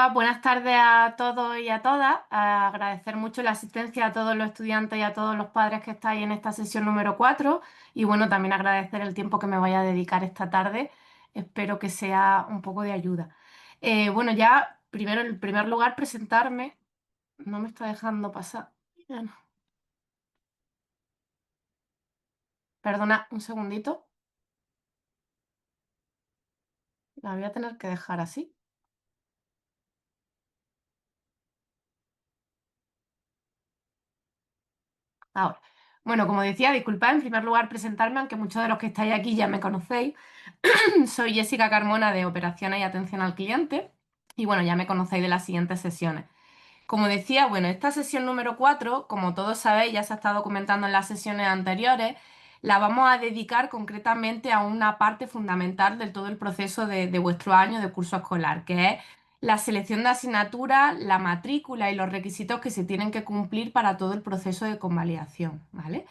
Buenas tardes a todos y a todas. Agradecer mucho la asistencia a todos los estudiantes y a todos los padres que estáis en esta sesión número 4. Y bueno, también agradecer el tiempo que me vaya a dedicar esta tarde. Espero que sea un poco de ayuda. Bueno, ya primero, en primer lugar, presentarme. No me está dejando pasar. Ya no. Perdona un segundito. La voy a tener que dejar así. Ahora. Bueno, como decía, disculpad en primer lugar presentarme, aunque muchos de los que estáis aquí ya me conocéis. Soy Jessica Carmona de Operaciones y Atención al Cliente y bueno, ya me conocéis de las siguientes sesiones. Como decía, bueno, esta sesión número 4, como todos sabéis, ya se ha estado comentando en las sesiones anteriores, la vamos a dedicar concretamente a una parte fundamental de todo el proceso de vuestro año de curso escolar, que es la selección de asignaturas, la matrícula y los requisitos que se tienen que cumplir para todo el proceso de convalidación, ¿vale?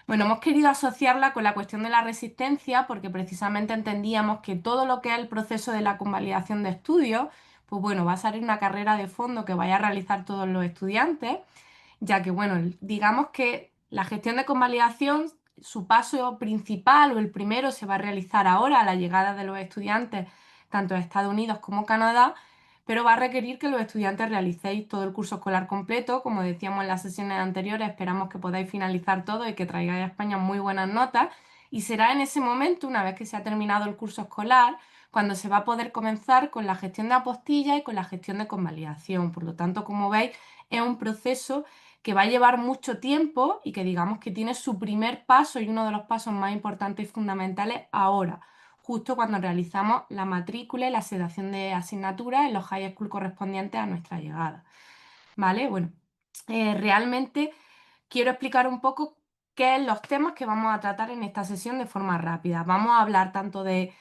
Bueno, hemos querido asociarla con la cuestión de la resistencia porque precisamente entendíamos que todo lo que es el proceso de la convalidación de estudios, pues bueno, va a ser una carrera de fondo que vaya a realizar todos los estudiantes, ya que bueno, digamos que la gestión de convalidación, su paso principal o el primero se va a realizar ahora a la llegada de los estudiantes, tanto de Estados Unidos como Canadá, pero va a requerir que los estudiantes realicéis todo el curso escolar completo. Como decíamos en las sesiones anteriores, esperamos que podáis finalizar todo y que traigáis a España muy buenas notas. Y será en ese momento, una vez que se ha terminado el curso escolar, cuando se va a poder comenzar con la gestión de apostillas y con la gestión de convalidación. Por lo tanto, como veis, es un proceso que va a llevar mucho tiempo y que digamos que tiene su primer paso y uno de los pasos más importantes y fundamentales ahora, justo cuando realizamos la matrícula y la sedación de asignaturas en los high school correspondientes a nuestra llegada. ¿Vale? Bueno, realmente quiero explicar un poco qué son los temas que vamos a tratar en esta sesión de forma rápida. Vamos a hablar tanto de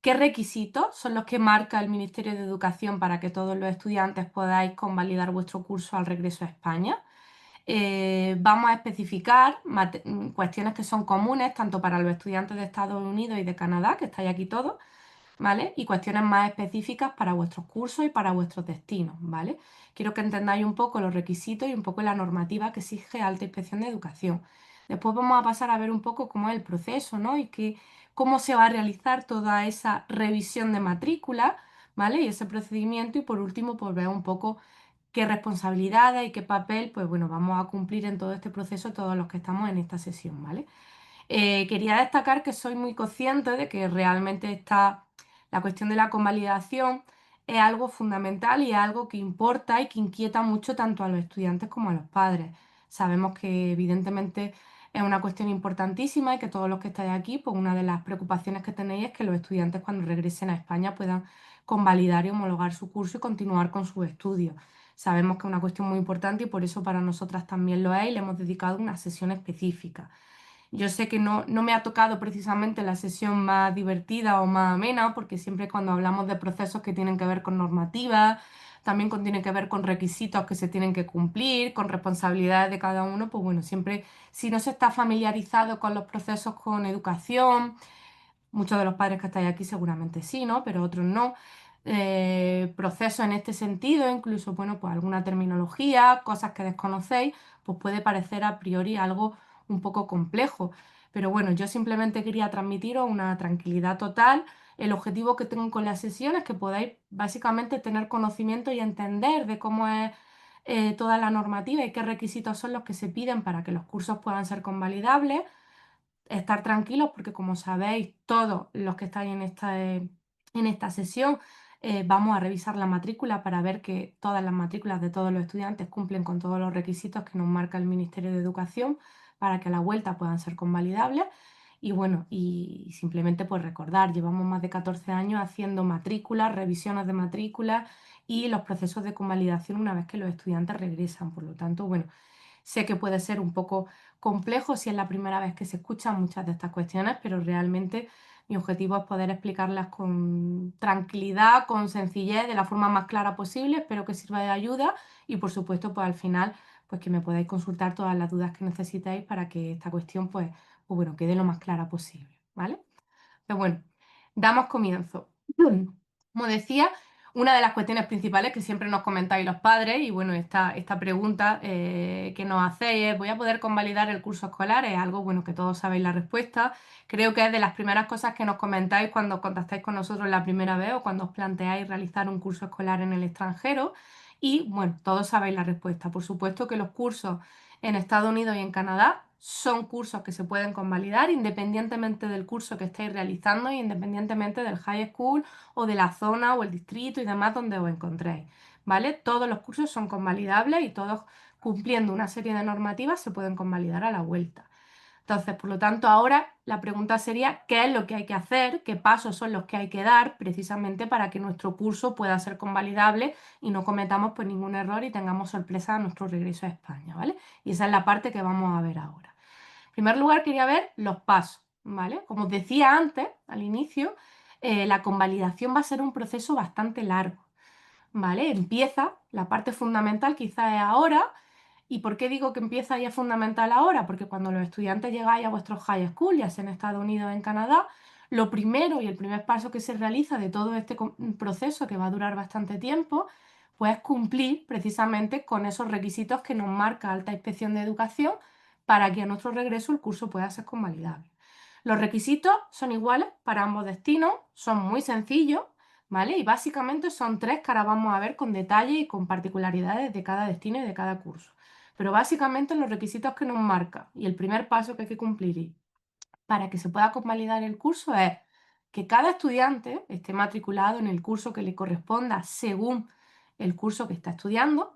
qué requisitos son los que marca el Ministerio de Educación para que todos los estudiantes podáis convalidar vuestro curso al regreso a España. Vamos a especificar cuestiones que son comunes tanto para los estudiantes de Estados Unidos y de Canadá, que estáis aquí todos, ¿vale? Y cuestiones más específicas para vuestros cursos y para vuestros destinos, ¿vale? Quiero que entendáis un poco los requisitos y un poco la normativa que exige Alta Inspección de Educación. Después vamos a pasar a ver un poco cómo es el proceso, ¿no? Y cómo se va a realizar toda esa revisión de matrícula, ¿vale? Y ese procedimiento. Y por último, pues ver un poco qué responsabilidades y qué papel, pues bueno, vamos a cumplir en todo este proceso todos los que estamos en esta sesión, ¿vale? Quería destacar que soy muy consciente de que realmente la cuestión de la convalidación es algo fundamental y es algo que importa y que inquieta mucho tanto a los estudiantes como a los padres. Sabemos que evidentemente es una cuestión importantísima y que todos los que estáis aquí, pues una de las preocupaciones que tenéis es que los estudiantes cuando regresen a España puedan convalidar y homologar su curso y continuar con sus estudios. Sabemos que es una cuestión muy importante y por eso para nosotras también lo es y le hemos dedicado una sesión específica. Yo sé que no me ha tocado precisamente la sesión más divertida o más amena, porque siempre cuando hablamos de procesos que tienen que ver con normativas, también tienen que ver con requisitos que se tienen que cumplir, con responsabilidades de cada uno, pues bueno, siempre si no se está familiarizado con los procesos con educación, muchos de los padres que estáis aquí seguramente sí, ¿no? Pero otros no. Procesos en este sentido, incluso, bueno, pues alguna terminología, cosas que desconocéis, pues puede parecer a priori algo un poco complejo. Pero bueno, yo simplemente quería transmitiros una tranquilidad total. El objetivo que tengo con la sesión es que podáis básicamente tener conocimiento y entender de cómo es toda la normativa y qué requisitos son los que se piden para que los cursos puedan ser convalidables. Estar tranquilos porque como sabéis, todos los que estáis en esta sesión, vamos a revisar la matrícula para ver que todas las matrículas de todos los estudiantes cumplen con todos los requisitos que nos marca el Ministerio de Educación para que a la vuelta puedan ser convalidables. Y bueno, y simplemente pues recordar, llevamos más de 14 años haciendo matrículas, revisiones de matrículas y los procesos de convalidación una vez que los estudiantes regresan. Por lo tanto, bueno, sé que puede ser un poco complejo si es la primera vez que se escuchan muchas de estas cuestiones, pero realmente mi objetivo es poder explicarlas con tranquilidad, con sencillez, de la forma más clara posible. Espero que sirva de ayuda y por supuesto, pues al final, pues que me podáis consultar todas las dudas que necesitéis para que esta cuestión, pues bueno, quede lo más clara posible, ¿vale? Pero bueno, damos comienzo. Como decía, Una de las cuestiones principales que siempre nos comentáis los padres, y bueno, esta pregunta que nos hacéis es, ¿voy a poder convalidar el curso escolar? Es algo, bueno, que todos sabéis la respuesta. Creo que es de las primeras cosas que nos comentáis cuando contactáis con nosotros la primera vez o cuando os planteáis realizar un curso escolar en el extranjero. Y bueno, todos sabéis la respuesta. Por supuesto que los cursos en Estados Unidos y en Canadá son cursos que se pueden convalidar independientemente del curso que estéis realizando, independientemente del high school o de la zona o el distrito y demás donde os encontréis, ¿vale? Todos los cursos son convalidables y todos cumpliendo una serie de normativas se pueden convalidar a la vuelta. Entonces, por lo tanto, ahora la pregunta sería, ¿qué es lo que hay que hacer? ¿Qué pasos son los que hay que dar precisamente para que nuestro curso pueda ser convalidable y no cometamos pues ningún error y tengamos sorpresa a nuestro regreso a España, ¿vale? Y esa es la parte que vamos a ver ahora. En primer lugar, quería ver los pasos, ¿vale? Como os decía antes, al inicio, la convalidación va a ser un proceso bastante largo, ¿vale? Empieza, la parte fundamental quizá es ahora. ¿Y por qué digo que empieza y es fundamental ahora? Porque cuando los estudiantes llegáis a vuestros high school, ya sea en Estados Unidos o en Canadá, lo primero y el primer paso que se realiza de todo este proceso, que va a durar bastante tiempo, pues es cumplir precisamente con esos requisitos que nos marca Alta Inspección de Educación para que a nuestro regreso el curso pueda ser convalidable. Los requisitos son iguales para ambos destinos, son muy sencillos, ¿vale? Y básicamente son tres que ahora vamos a ver con detalle y con particularidades de cada destino y de cada curso. Pero básicamente los requisitos que nos marca y el primer paso que hay que cumplir para que se pueda convalidar el curso es que cada estudiante esté matriculado en el curso que le corresponda según el curso que está estudiando,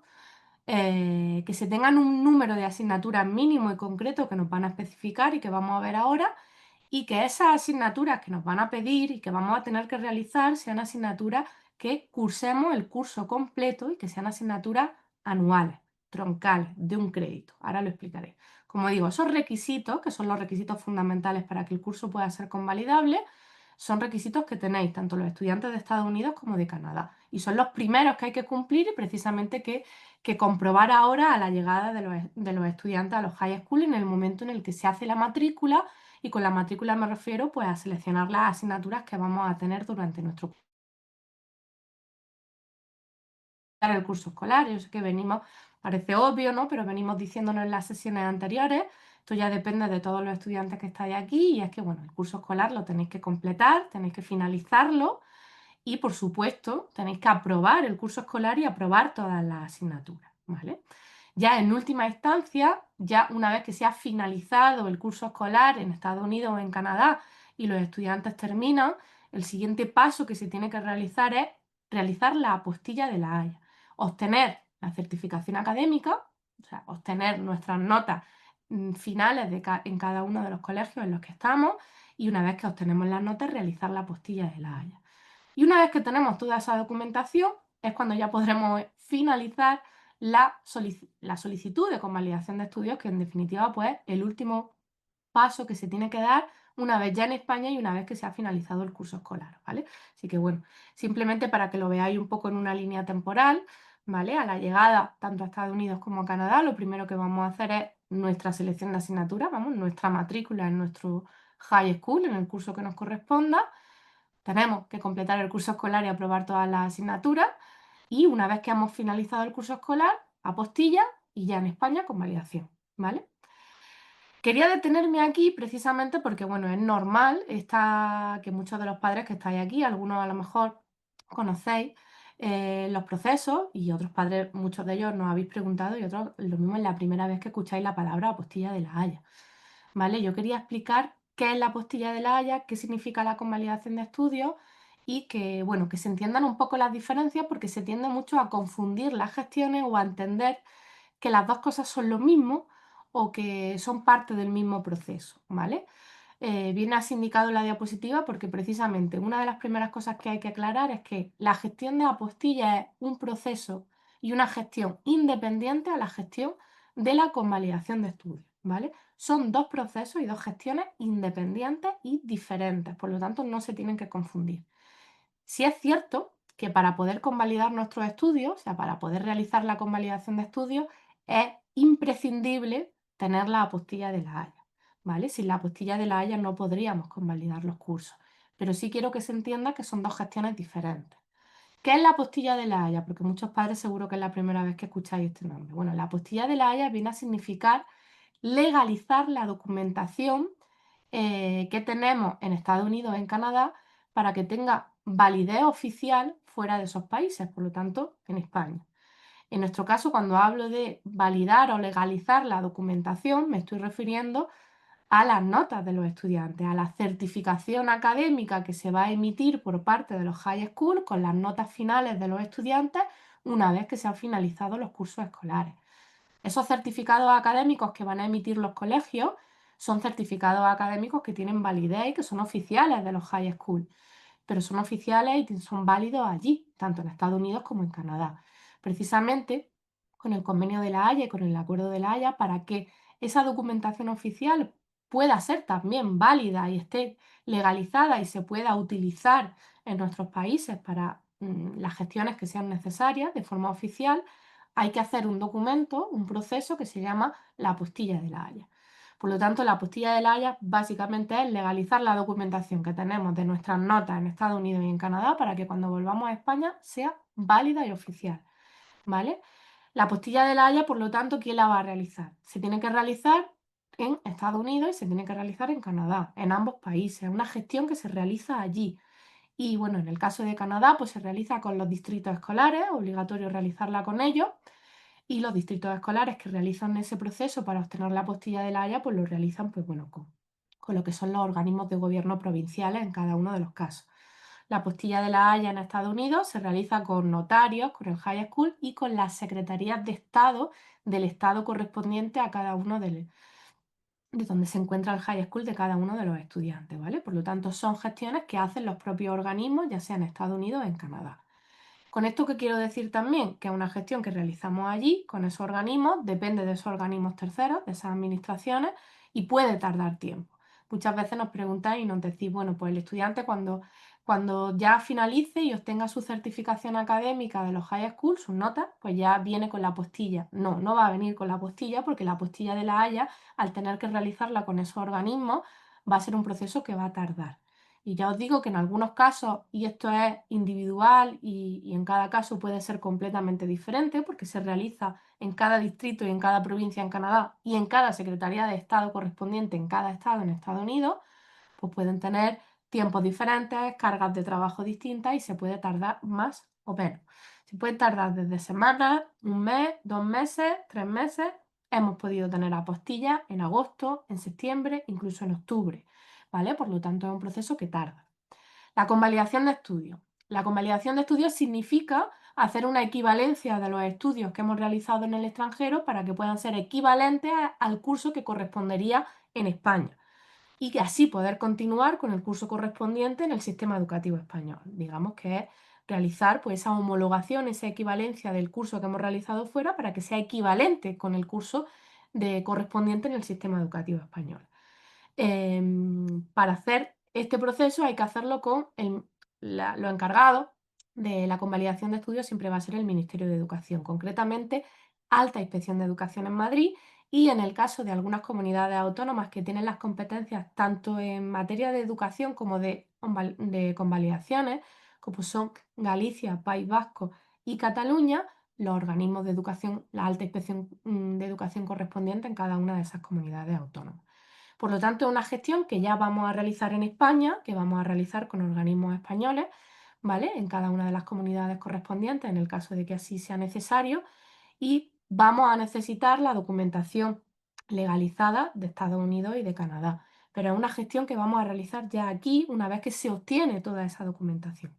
que se tengan un número de asignaturas mínimo y concreto que nos van a especificar y que vamos a ver ahora, y que esas asignaturas que nos van a pedir y que vamos a tener que realizar sean asignaturas que cursemos el curso completo y que sean asignaturas anuales, troncales, de un crédito. Ahora lo explicaré. Como digo, esos requisitos, que son los requisitos fundamentales para que el curso pueda ser convalidable, son requisitos que tenéis tanto los estudiantes de Estados Unidos como de Canadá. Y son los primeros que hay que cumplir y precisamente que comprobar ahora a la llegada de los estudiantes a los high school en el momento en el que se hace la matrícula. Y con la matrícula me refiero pues a seleccionar las asignaturas que vamos a tener durante nuestro el curso escolar. Yo sé que venimos, parece obvio, ¿no? Pero venimos diciéndonos en las sesiones anteriores, esto ya depende de todos los estudiantes que estáis aquí, y es que, bueno, el curso escolar lo tenéis que completar, tenéis que finalizarlo, y, por supuesto, tenéis que aprobar el curso escolar y aprobar todas las asignaturas, ¿vale? Ya en última instancia, ya una vez que se ha finalizado el curso escolar en Estados Unidos o en Canadá y los estudiantes terminan, el siguiente paso que se tiene que realizar es realizar la apostilla de la Haya, obtener la certificación académica, o sea, obtener nuestras notas finales en cada uno de los colegios en los que estamos, y una vez que obtenemos las notas, realizar la apostilla de la Haya. Y una vez que tenemos toda esa documentación, es cuando ya podremos finalizar la solicitud de convalidación de estudios, que en definitiva pues el último paso que se tiene que dar una vez ya en España y una vez que se ha finalizado el curso escolar, ¿vale? Así que bueno, simplemente para que lo veáis un poco en una línea temporal, ¿vale? A la llegada tanto a Estados Unidos como a Canadá, lo primero que vamos a hacer es nuestra selección de asignaturas, vamos, nuestra matrícula en nuestro high school, en el curso que nos corresponda. Tenemos que completar el curso escolar y aprobar todas las asignaturas. Y una vez que hemos finalizado el curso escolar, apostilla y ya en España convalidación, ¿vale? Quería detenerme aquí precisamente porque, bueno, es normal que muchos de los padres que estáis aquí, algunos a lo mejor conocéis los procesos, y otros padres, muchos de ellos nos habéis preguntado, y otros lo mismo es la primera vez que escucháis la palabra apostilla de la Haya, ¿vale? Yo quería explicar qué es la apostilla de la Haya, qué significa la convalidación de estudios, y que, bueno, que se entiendan un poco las diferencias, porque se tiende mucho a confundir las gestiones o a entender que las dos cosas son lo mismo o que son parte del mismo proceso, ¿vale? Viene así indicado en la diapositiva porque precisamente una de las primeras cosas que hay que aclarar es que la gestión de apostilla es un proceso y una gestión independiente a la gestión de la convalidación de estudios, ¿vale? Son dos procesos y dos gestiones independientes y diferentes, por lo tanto no se tienen que confundir. Sí es cierto que para poder convalidar nuestros estudios, o sea, para poder realizar la convalidación de estudios, es imprescindible tener la apostilla de la Haya, ¿vale? Sin la apostilla de la Haya no podríamos convalidar los cursos, pero sí quiero que se entienda que son dos gestiones diferentes. ¿Qué es la apostilla de La Haya? Porque muchos padres seguro que es la primera vez que escucháis este nombre. Bueno, la apostilla de La Haya viene a significar legalizar la documentación que tenemos en Estados Unidos, en Canadá, para que tenga validez oficial fuera de esos países, por lo tanto, en España. En nuestro caso, cuando hablo de validar o legalizar la documentación, me estoy refiriendo a las notas de los estudiantes, a la certificación académica que se va a emitir por parte de los high school con las notas finales de los estudiantes una vez que se han finalizado los cursos escolares. Esos certificados académicos que van a emitir los colegios son certificados académicos que tienen validez y que son oficiales de los high school, pero son oficiales y son válidos allí, tanto en Estados Unidos como en Canadá. Precisamente con el convenio de La Haya y con el acuerdo de La Haya, para que esa documentación oficial pueda ser también válida y esté legalizada y se pueda utilizar en nuestros países para las gestiones que sean necesarias de forma oficial, hay que hacer un documento, un proceso que se llama la apostilla de La Haya. Por lo tanto, la apostilla de La Haya básicamente es legalizar la documentación que tenemos de nuestras notas en Estados Unidos y en Canadá para que cuando volvamos a España sea válida y oficial, ¿vale? La apostilla de La Haya, por lo tanto, ¿quién la va a realizar? Se tiene que realizar en Estados Unidos y se tiene que realizar en Canadá, en ambos países. Es una gestión que se realiza allí. Y bueno, en el caso de Canadá, pues se realiza con los distritos escolares, obligatorio realizarla con ellos. Y los distritos escolares que realizan ese proceso para obtener la apostilla de La Haya, pues lo realizan pues, bueno, con lo que son los organismos de gobierno provinciales en cada uno de los casos. La apostilla de La Haya en Estados Unidos se realiza con notarios, con el High School y con las secretarías de Estado del Estado correspondiente a cada uno de donde se encuentra el High School de cada uno de los estudiantes, ¿vale? Por lo tanto, son gestiones que hacen los propios organismos, ya sea en Estados Unidos o en Canadá. Con esto, ¿qué quiero decir también? Que es una gestión que realizamos allí con esos organismos, depende de esos organismos terceros, de esas administraciones, y puede tardar tiempo. Muchas veces nos preguntáis y nos decís, bueno, pues el estudiante cuando ya finalice y obtenga su certificación académica de los high school, sus notas, pues ya viene con la apostilla. No, no va a venir con la apostilla porque la apostilla de La Haya, al tener que realizarla con esos organismos, va a ser un proceso que va a tardar. Y ya os digo que en algunos casos, y esto es individual y en cada caso puede ser completamente diferente porque se realiza en cada distrito y en cada provincia en Canadá y en cada secretaría de Estado correspondiente en cada estado en Estados Unidos, pues pueden tener tiempos diferentes, cargas de trabajo distintas y se puede tardar más o menos. Se puede tardar desde semanas, un mes, 2 meses, 3 meses. Hemos podido tener apostillas en agosto, en septiembre, incluso en octubre, ¿vale? Por lo tanto, es un proceso que tarda. La convalidación de estudios. La convalidación de estudios significa hacer una equivalencia de los estudios que hemos realizado en el extranjero para que puedan ser equivalentes al curso que correspondería en España y que así poder continuar con el curso correspondiente en el sistema educativo español. Digamos que es realizar pues, esa homologación, esa equivalencia del curso que hemos realizado fuera para que sea equivalente con el curso correspondiente en el sistema educativo español. Para hacer este proceso hay que hacerlo con lo encargado de la convalidación de estudios siempre va a ser el Ministerio de Educación, concretamente Alta Inspección de Educación en Madrid y en el caso de algunas comunidades autónomas que tienen las competencias tanto en materia de educación como de convalidaciones, como son Galicia, País Vasco y Cataluña, los organismos de educación, la alta inspección de educación correspondiente en cada una de esas comunidades autónomas. Por lo tanto, es una gestión que ya vamos a realizar en España, que vamos a realizar con organismos españoles, ¿vale? En cada una de las comunidades correspondientes, en el caso de que así sea necesario, y vamos a necesitar la documentación legalizada de Estados Unidos y de Canadá. Pero es una gestión que vamos a realizar ya aquí una vez que se obtiene toda esa documentación.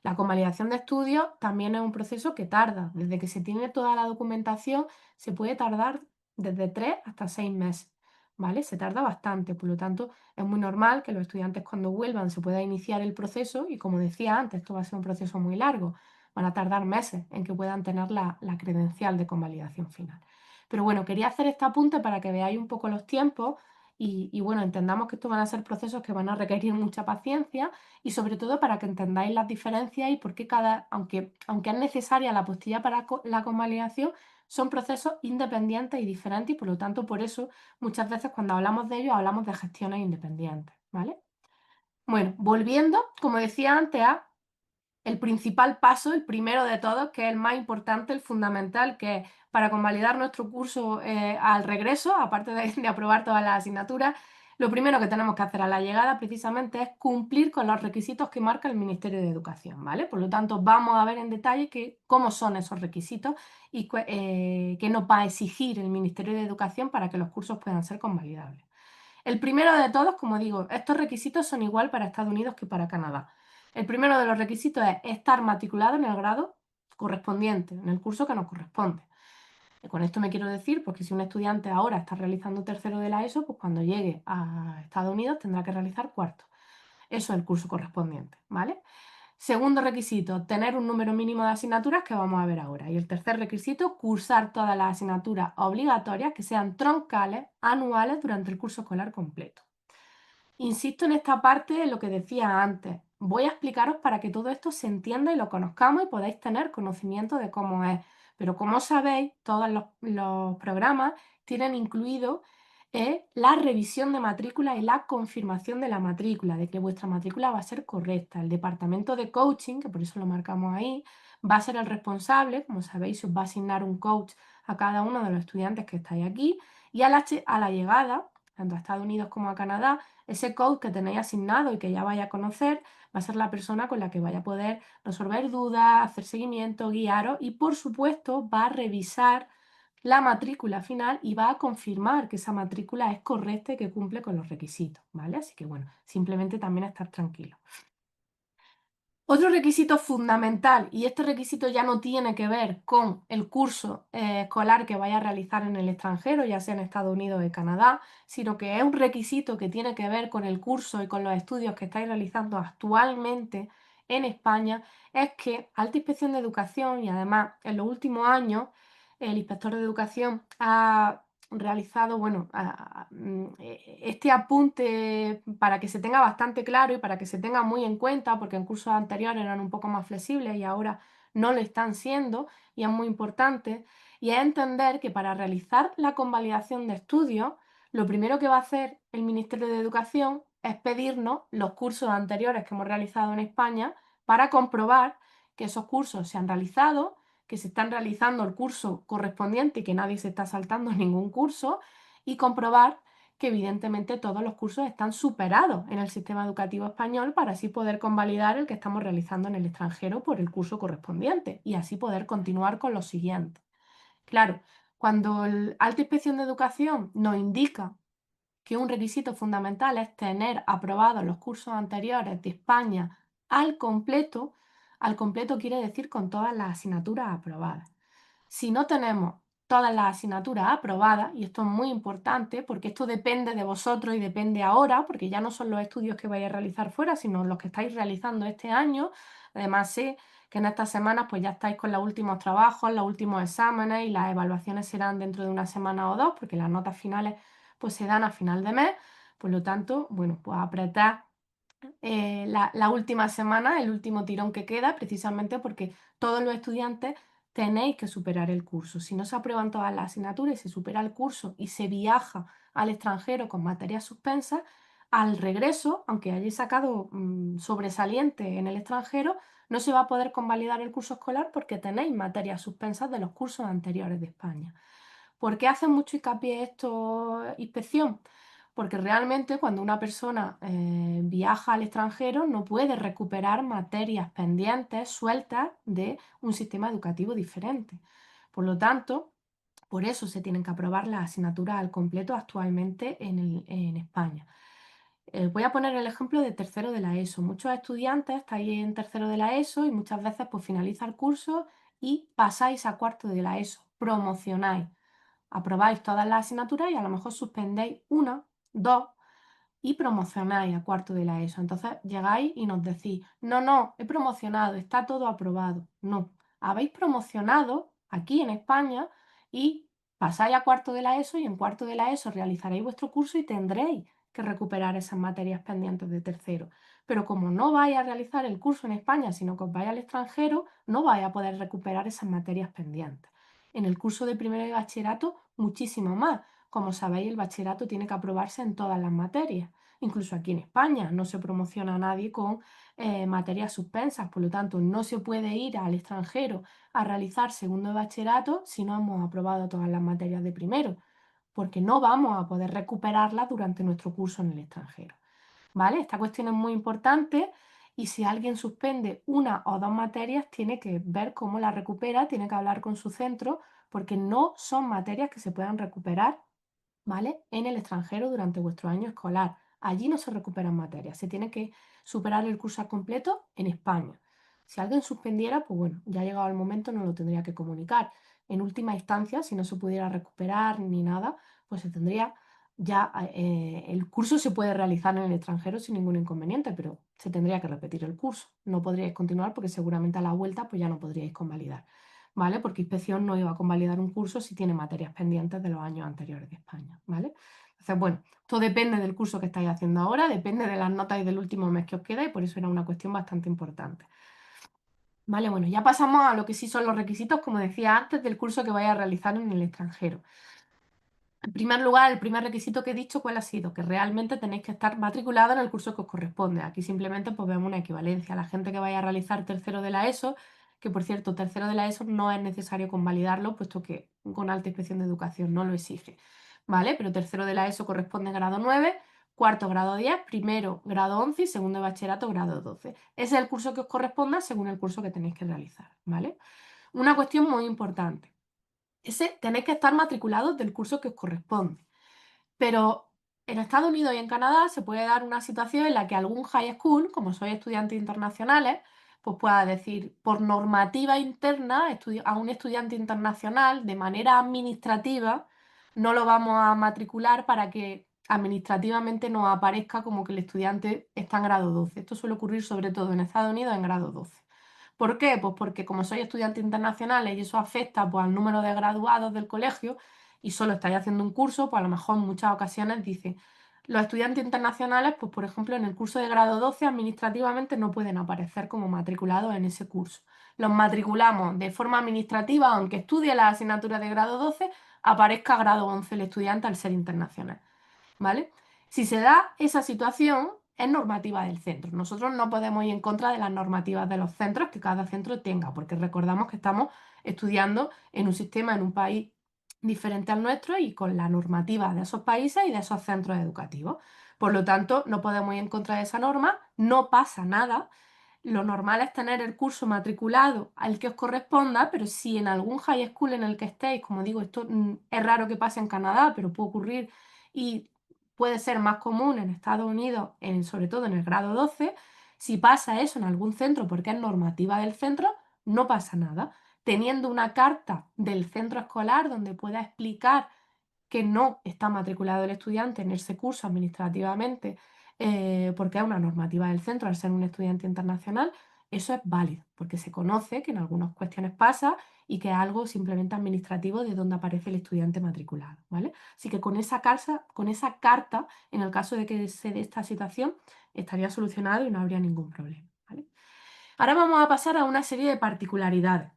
La convalidación de estudios también es un proceso que tarda. Desde que se tiene toda la documentación se puede tardar desde 3 hasta 6 meses, ¿vale? Se tarda bastante, por lo tanto es muy normal que los estudiantes cuando vuelvan se pueda iniciar el proceso y como decía antes, esto va a ser un proceso muy largo, van a tardar meses en que puedan tener la credencial de convalidación final. Pero bueno, quería hacer este apunte para que veáis un poco los tiempos y bueno, entendamos que estos van a ser procesos que van a requerir mucha paciencia y sobre todo para que entendáis las diferencias y por qué aunque es necesaria la apostilla para la convalidación, son procesos independientes y diferentes y por lo tanto por eso muchas veces cuando hablamos de ellos hablamos de gestiones independientes, ¿vale? Bueno, volviendo, como decía antes, a el principal paso, el primero de todos, que es el más importante, el fundamental, que es para convalidar nuestro curso al regreso, aparte de aprobar todas las asignaturas, lo primero que tenemos que hacer a la llegada precisamente es cumplir con los requisitos que marca el Ministerio de Educación, ¿vale? Por lo tanto, vamos a ver en detalle cómo son esos requisitos y qué nos va a exigir el Ministerio de Educación para que los cursos puedan ser convalidables. El primero de todos, como digo, estos requisitos son igual para Estados Unidos que para Canadá. El primero de los requisitos es estar matriculado en el grado correspondiente, en el curso que nos corresponde. Y con esto me quiero decir, pues que si un estudiante ahora está realizando tercero de la ESO, pues cuando llegue a Estados Unidos tendrá que realizar cuarto. Eso es el curso correspondiente, ¿vale? Segundo requisito, tener un número mínimo de asignaturas que vamos a ver ahora. Y el tercer requisito, cursar todas las asignaturas obligatorias que sean troncales anuales durante el curso escolar completo. Insisto en esta parte en lo que decía antes. Voy a explicaros para que todo esto se entienda y lo conozcamos y podáis tener conocimiento de cómo es. Pero como sabéis, todos los programas tienen incluido la revisión de matrícula y la confirmación de la matrícula, de que vuestra matrícula va a ser correcta. El departamento de coaching, que por eso lo marcamos ahí, va a ser el responsable. Como sabéis, se os va a asignar un coach a cada uno de los estudiantes que estáis aquí. Y a la llegada, tanto a Estados Unidos como a Canadá, ese coach que tenéis asignado y que ya vaya a conocer va a ser la persona con la que vaya a poder resolver dudas, hacer seguimiento, guiaros y por supuesto va a revisar la matrícula final y va a confirmar que esa matrícula es correcta y que cumple con los requisitos, ¿vale? Así que bueno, simplemente también estar tranquilo. Otro requisito fundamental, y este requisito ya no tiene que ver con el curso escolar que vaya a realizar en el extranjero, ya sea en Estados Unidos o Canadá, sino que es un requisito que tiene que ver con el curso y con los estudios que estáis realizando actualmente en España, es que Alta Inspección de Educación, y además en los últimos años el inspector de educación ha realizado, bueno, este apunte para que se tenga bastante claro y para que se tenga muy en cuenta, porque en cursos anteriores eran un poco más flexibles y ahora no lo están siendo, y es muy importante, y es entender que para realizar la convalidación de estudios, lo primero que va a hacer el Ministerio de Educación es pedirnos los cursos anteriores que hemos realizado en España para comprobar que esos cursos se han realizado, que se están realizando el curso correspondiente y que nadie se está saltando ningún curso, y comprobar que evidentemente todos los cursos están superados en el sistema educativo español para así poder convalidar el que estamos realizando en el extranjero por el curso correspondiente y así poder continuar con los siguientes. Claro, cuando el Alta Inspección de Educación nos indica que un requisito fundamental es tener aprobados los cursos anteriores de España al completo quiere decir con todas las asignaturas aprobadas. Si no tenemos todas las asignaturas aprobadas, y esto es muy importante porque esto depende de vosotros y depende ahora, porque ya no son los estudios que vais a realizar fuera, sino los que estáis realizando este año. Además, sé que en estas semanas pues ya estáis con los últimos trabajos, los últimos exámenes y las evaluaciones serán dentro de una semana o dos, porque las notas finales pues se dan a final de mes. Por lo tanto, bueno, pues apretar la última semana, el último tirón que queda, precisamente porque todos los estudiantes tenéis que superar el curso. Si no se aprueban todas las asignaturas y se supera el curso y se viaja al extranjero con materias suspensas, al regreso, aunque hayáis sacado sobresaliente en el extranjero, no se va a poder convalidar el curso escolar porque tenéis materias suspensas de los cursos anteriores de España. ¿Por qué hacen mucho hincapié esto, inspección? Porque realmente cuando una persona viaja al extranjero no puede recuperar materias pendientes, sueltas de un sistema educativo diferente. Por lo tanto, por eso se tienen que aprobar las asignaturas al completo actualmente en España. Voy a poner el ejemplo de tercero de la ESO. Muchos estudiantes estáis en tercero de la ESO y muchas veces pues finaliza el curso y pasáis a cuarto de la ESO, promocionáis, aprobáis todas las asignaturas y a lo mejor suspendéis una, dos y promocionáis a cuarto de la ESO. Entonces llegáis y nos decís, no, no, he promocionado, está todo aprobado. No, habéis promocionado aquí en España y pasáis a cuarto de la ESO y en cuarto de la ESO realizaréis vuestro curso y tendréis que recuperar esas materias pendientes de tercero. Pero como no vais a realizar el curso en España, sino que os vais al extranjero, no vais a poder recuperar esas materias pendientes. En el curso de primero de bachillerato, muchísimo más. Como sabéis, el bachillerato tiene que aprobarse en todas las materias. incluso aquí en España no se promociona a nadie con materias suspensas, por lo tanto no se puede ir al extranjero a realizar segundo de bachillerato si no hemos aprobado todas las materias de primero, porque no vamos a poder recuperarlas durante nuestro curso en el extranjero. ¿Vale? Esta cuestión es muy importante y si alguien suspende una o dos materias, tiene que ver cómo la recupera, tiene que hablar con su centro, porque no son materias que se puedan recuperar, ¿vale? En el extranjero durante vuestro año escolar. Allí no se recuperan materias, se tiene que superar el curso al completo en España. Si alguien suspendiera, pues bueno, ya llegado el momento no lo tendría que comunicar. En última instancia, si no se pudiera recuperar ni nada, pues se tendría ya, el curso se puede realizar en el extranjero sin ningún inconveniente, pero se tendría que repetir el curso. No podríais continuar porque seguramente a la vuelta pues ya no podríais convalidar. ¿Vale? Porque inspección no iba a convalidar un curso si tiene materias pendientes de los años anteriores de España, ¿vale? Entonces, bueno, todo depende del curso que estáis haciendo ahora, depende de las notas y del último mes que os queda y por eso era una cuestión bastante importante. Vale, bueno, ya pasamos a lo que sí son los requisitos, como decía antes, del curso que vais a realizar en el extranjero. En primer lugar, el primer requisito que he dicho, ¿cuál ha sido? Que realmente tenéis que estar matriculado en el curso que os corresponde. Aquí simplemente pues vemos una equivalencia. La gente que vaya a realizar tercero de la ESO, que por cierto, tercero de la ESO no es necesario convalidarlo, puesto que con alta inspección de educación no lo exige. ¿Vale? Pero tercero de la ESO corresponde a grado 9, cuarto grado 10, primero grado 11 y segundo de bachillerato grado 12. Ese es el curso que os corresponda según el curso que tenéis que realizar. ¿Vale? Una cuestión muy importante. Tenéis que estar matriculados del curso que os corresponde. Pero en Estados Unidos y en Canadá se puede dar una situación en la que algún high school, como sois estudiantes internacionales, pues pueda decir, por normativa interna, a un estudiante internacional, de manera administrativa, no lo vamos a matricular para que administrativamente nos aparezca como que el estudiante está en grado 12. Esto suele ocurrir sobre todo en Estados Unidos en grado 12. ¿Por qué? Pues porque como sois estudiantes internacionales y eso afecta pues, al número de graduados del colegio y solo estáis haciendo un curso, pues a lo mejor en muchas ocasiones dice, los estudiantes internacionales, pues por ejemplo en el curso de grado 12 administrativamente no pueden aparecer como matriculados en ese curso. Los matriculamos de forma administrativa, aunque estudie la asignatura de grado 12, aparezca grado 11 el estudiante al ser internacional. ¿Vale? Si se da esa situación, es normativa del centro. Nosotros no podemos ir en contra de las normativas de los centros que cada centro tenga, porque recordamos que estamos estudiando en un sistema, en un país diferente al nuestro y con la normativa de esos países y de esos centros educativos. Por lo tanto, no podemos ir en contra de esa norma, no pasa nada. Lo normal es tener el curso matriculado al que os corresponda, pero si en algún high school en el que estéis, como digo, esto es raro que pase en Canadá, pero puede ocurrir y puede ser más común en Estados Unidos, sobre todo en el grado 12, si pasa eso en algún centro porque es normativa del centro, no pasa nada. Teniendo una carta del centro escolar donde pueda explicar que no está matriculado el estudiante en ese curso administrativamente, porque es una normativa del centro al ser un estudiante internacional, eso es válido, porque se conoce que en algunas cuestiones pasa y que es algo simplemente administrativo de donde aparece el estudiante matriculado, ¿vale? Así que con esa carta, en el caso de que se dé esta situación, estaría solucionado y no habría ningún problema, ¿vale? Ahora vamos a pasar a una serie de particularidades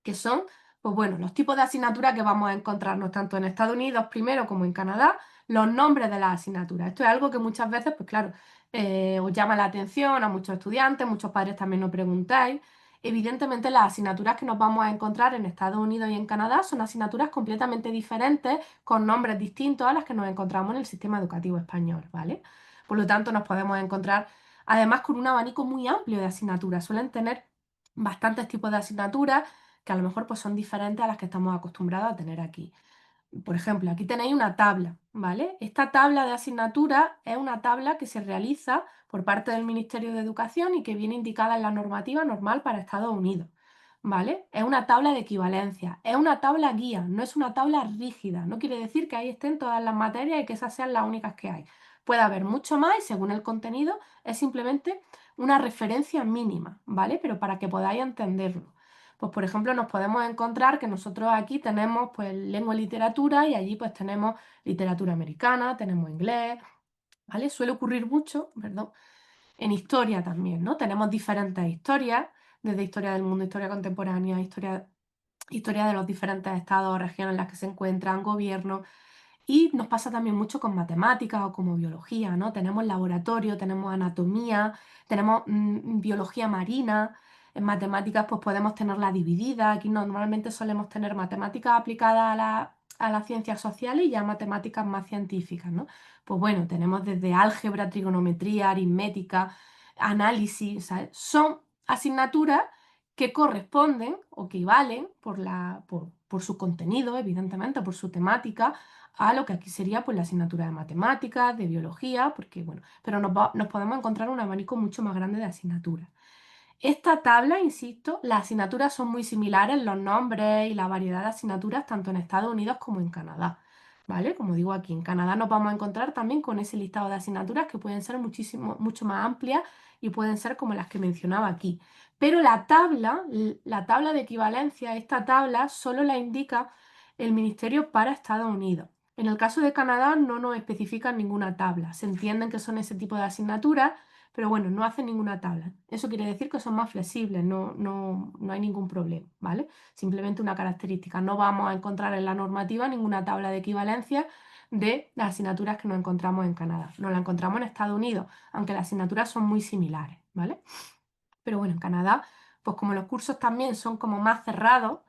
que son, pues bueno, los tipos de asignaturas que vamos a encontrarnos tanto en Estados Unidos primero como en Canadá, los nombres de las asignaturas. Esto es algo que muchas veces, pues claro, os llama la atención a muchos estudiantes, muchos padres también nos preguntáis. Evidentemente las asignaturas que nos vamos a encontrar en Estados Unidos y en Canadá son asignaturas completamente diferentes, con nombres distintos a las que nos encontramos en el sistema educativo español, ¿vale? Por lo tanto, nos podemos encontrar además con un abanico muy amplio de asignaturas. Suelen tener bastantes tipos de asignaturas que a lo mejor pues, son diferentes a las que estamos acostumbrados a tener aquí. Por ejemplo, aquí tenéis una tabla, ¿vale? Esta tabla de asignaturas es una tabla que se realiza por parte del Ministerio de Educación y que viene indicada en la normativa normal para Estados Unidos, ¿vale? Es una tabla de equivalencia, es una tabla guía, no es una tabla rígida. No quiere decir que ahí estén todas las materias y que esas sean las únicas que hay. Puede haber mucho más y según el contenido es simplemente una referencia mínima, ¿vale? Pero para que podáis entenderlo. Pues por ejemplo nos podemos encontrar que nosotros aquí tenemos pues lengua y literatura y allí pues tenemos literatura americana, tenemos inglés, ¿vale? Suele ocurrir mucho, perdón, en historia también, ¿no? Tenemos diferentes historias, desde historia del mundo, historia contemporánea, historia de los diferentes estados o regiones en las que se encuentran, gobiernos. Y nos pasa también mucho con matemáticas o como biología, ¿no? Tenemos laboratorio, tenemos anatomía, tenemos biología marina. En matemáticas pues podemos tenerla dividida. Aquí normalmente solemos tener matemáticas aplicadas a las ciencias sociales y ya matemáticas más científicas, ¿no? Pues bueno, tenemos desde álgebra, trigonometría, aritmética, análisis, ¿sabes? Son asignaturas que corresponden o que valen por su contenido, evidentemente, por su temática, a lo que aquí sería pues la asignatura de matemáticas, de biología, porque bueno, pero nos podemos encontrar un abanico mucho más grande de asignaturas. Esta tabla, insisto, las asignaturas son muy similares, los nombres y la variedad de asignaturas tanto en Estados Unidos como en Canadá, ¿vale? Como digo aquí, en Canadá nos vamos a encontrar también con ese listado de asignaturas que pueden ser mucho más amplias y pueden ser como las que mencionaba aquí. Pero la tabla de equivalencia, esta tabla solo la indica el Ministerio para Estados Unidos. En el caso de Canadá no nos especifican ninguna tabla. Se entienden que son ese tipo de asignaturas, pero bueno, no hacen ninguna tabla. Eso quiere decir que son más flexibles, no hay ningún problema, ¿vale? Simplemente una característica. No vamos a encontrar en la normativa ninguna tabla de equivalencia de las asignaturas que nos encontramos en Canadá. Nos la encontramos en Estados Unidos, aunque las asignaturas son muy similares, ¿vale? Pero bueno, en Canadá, pues como los cursos también son como más cerrados,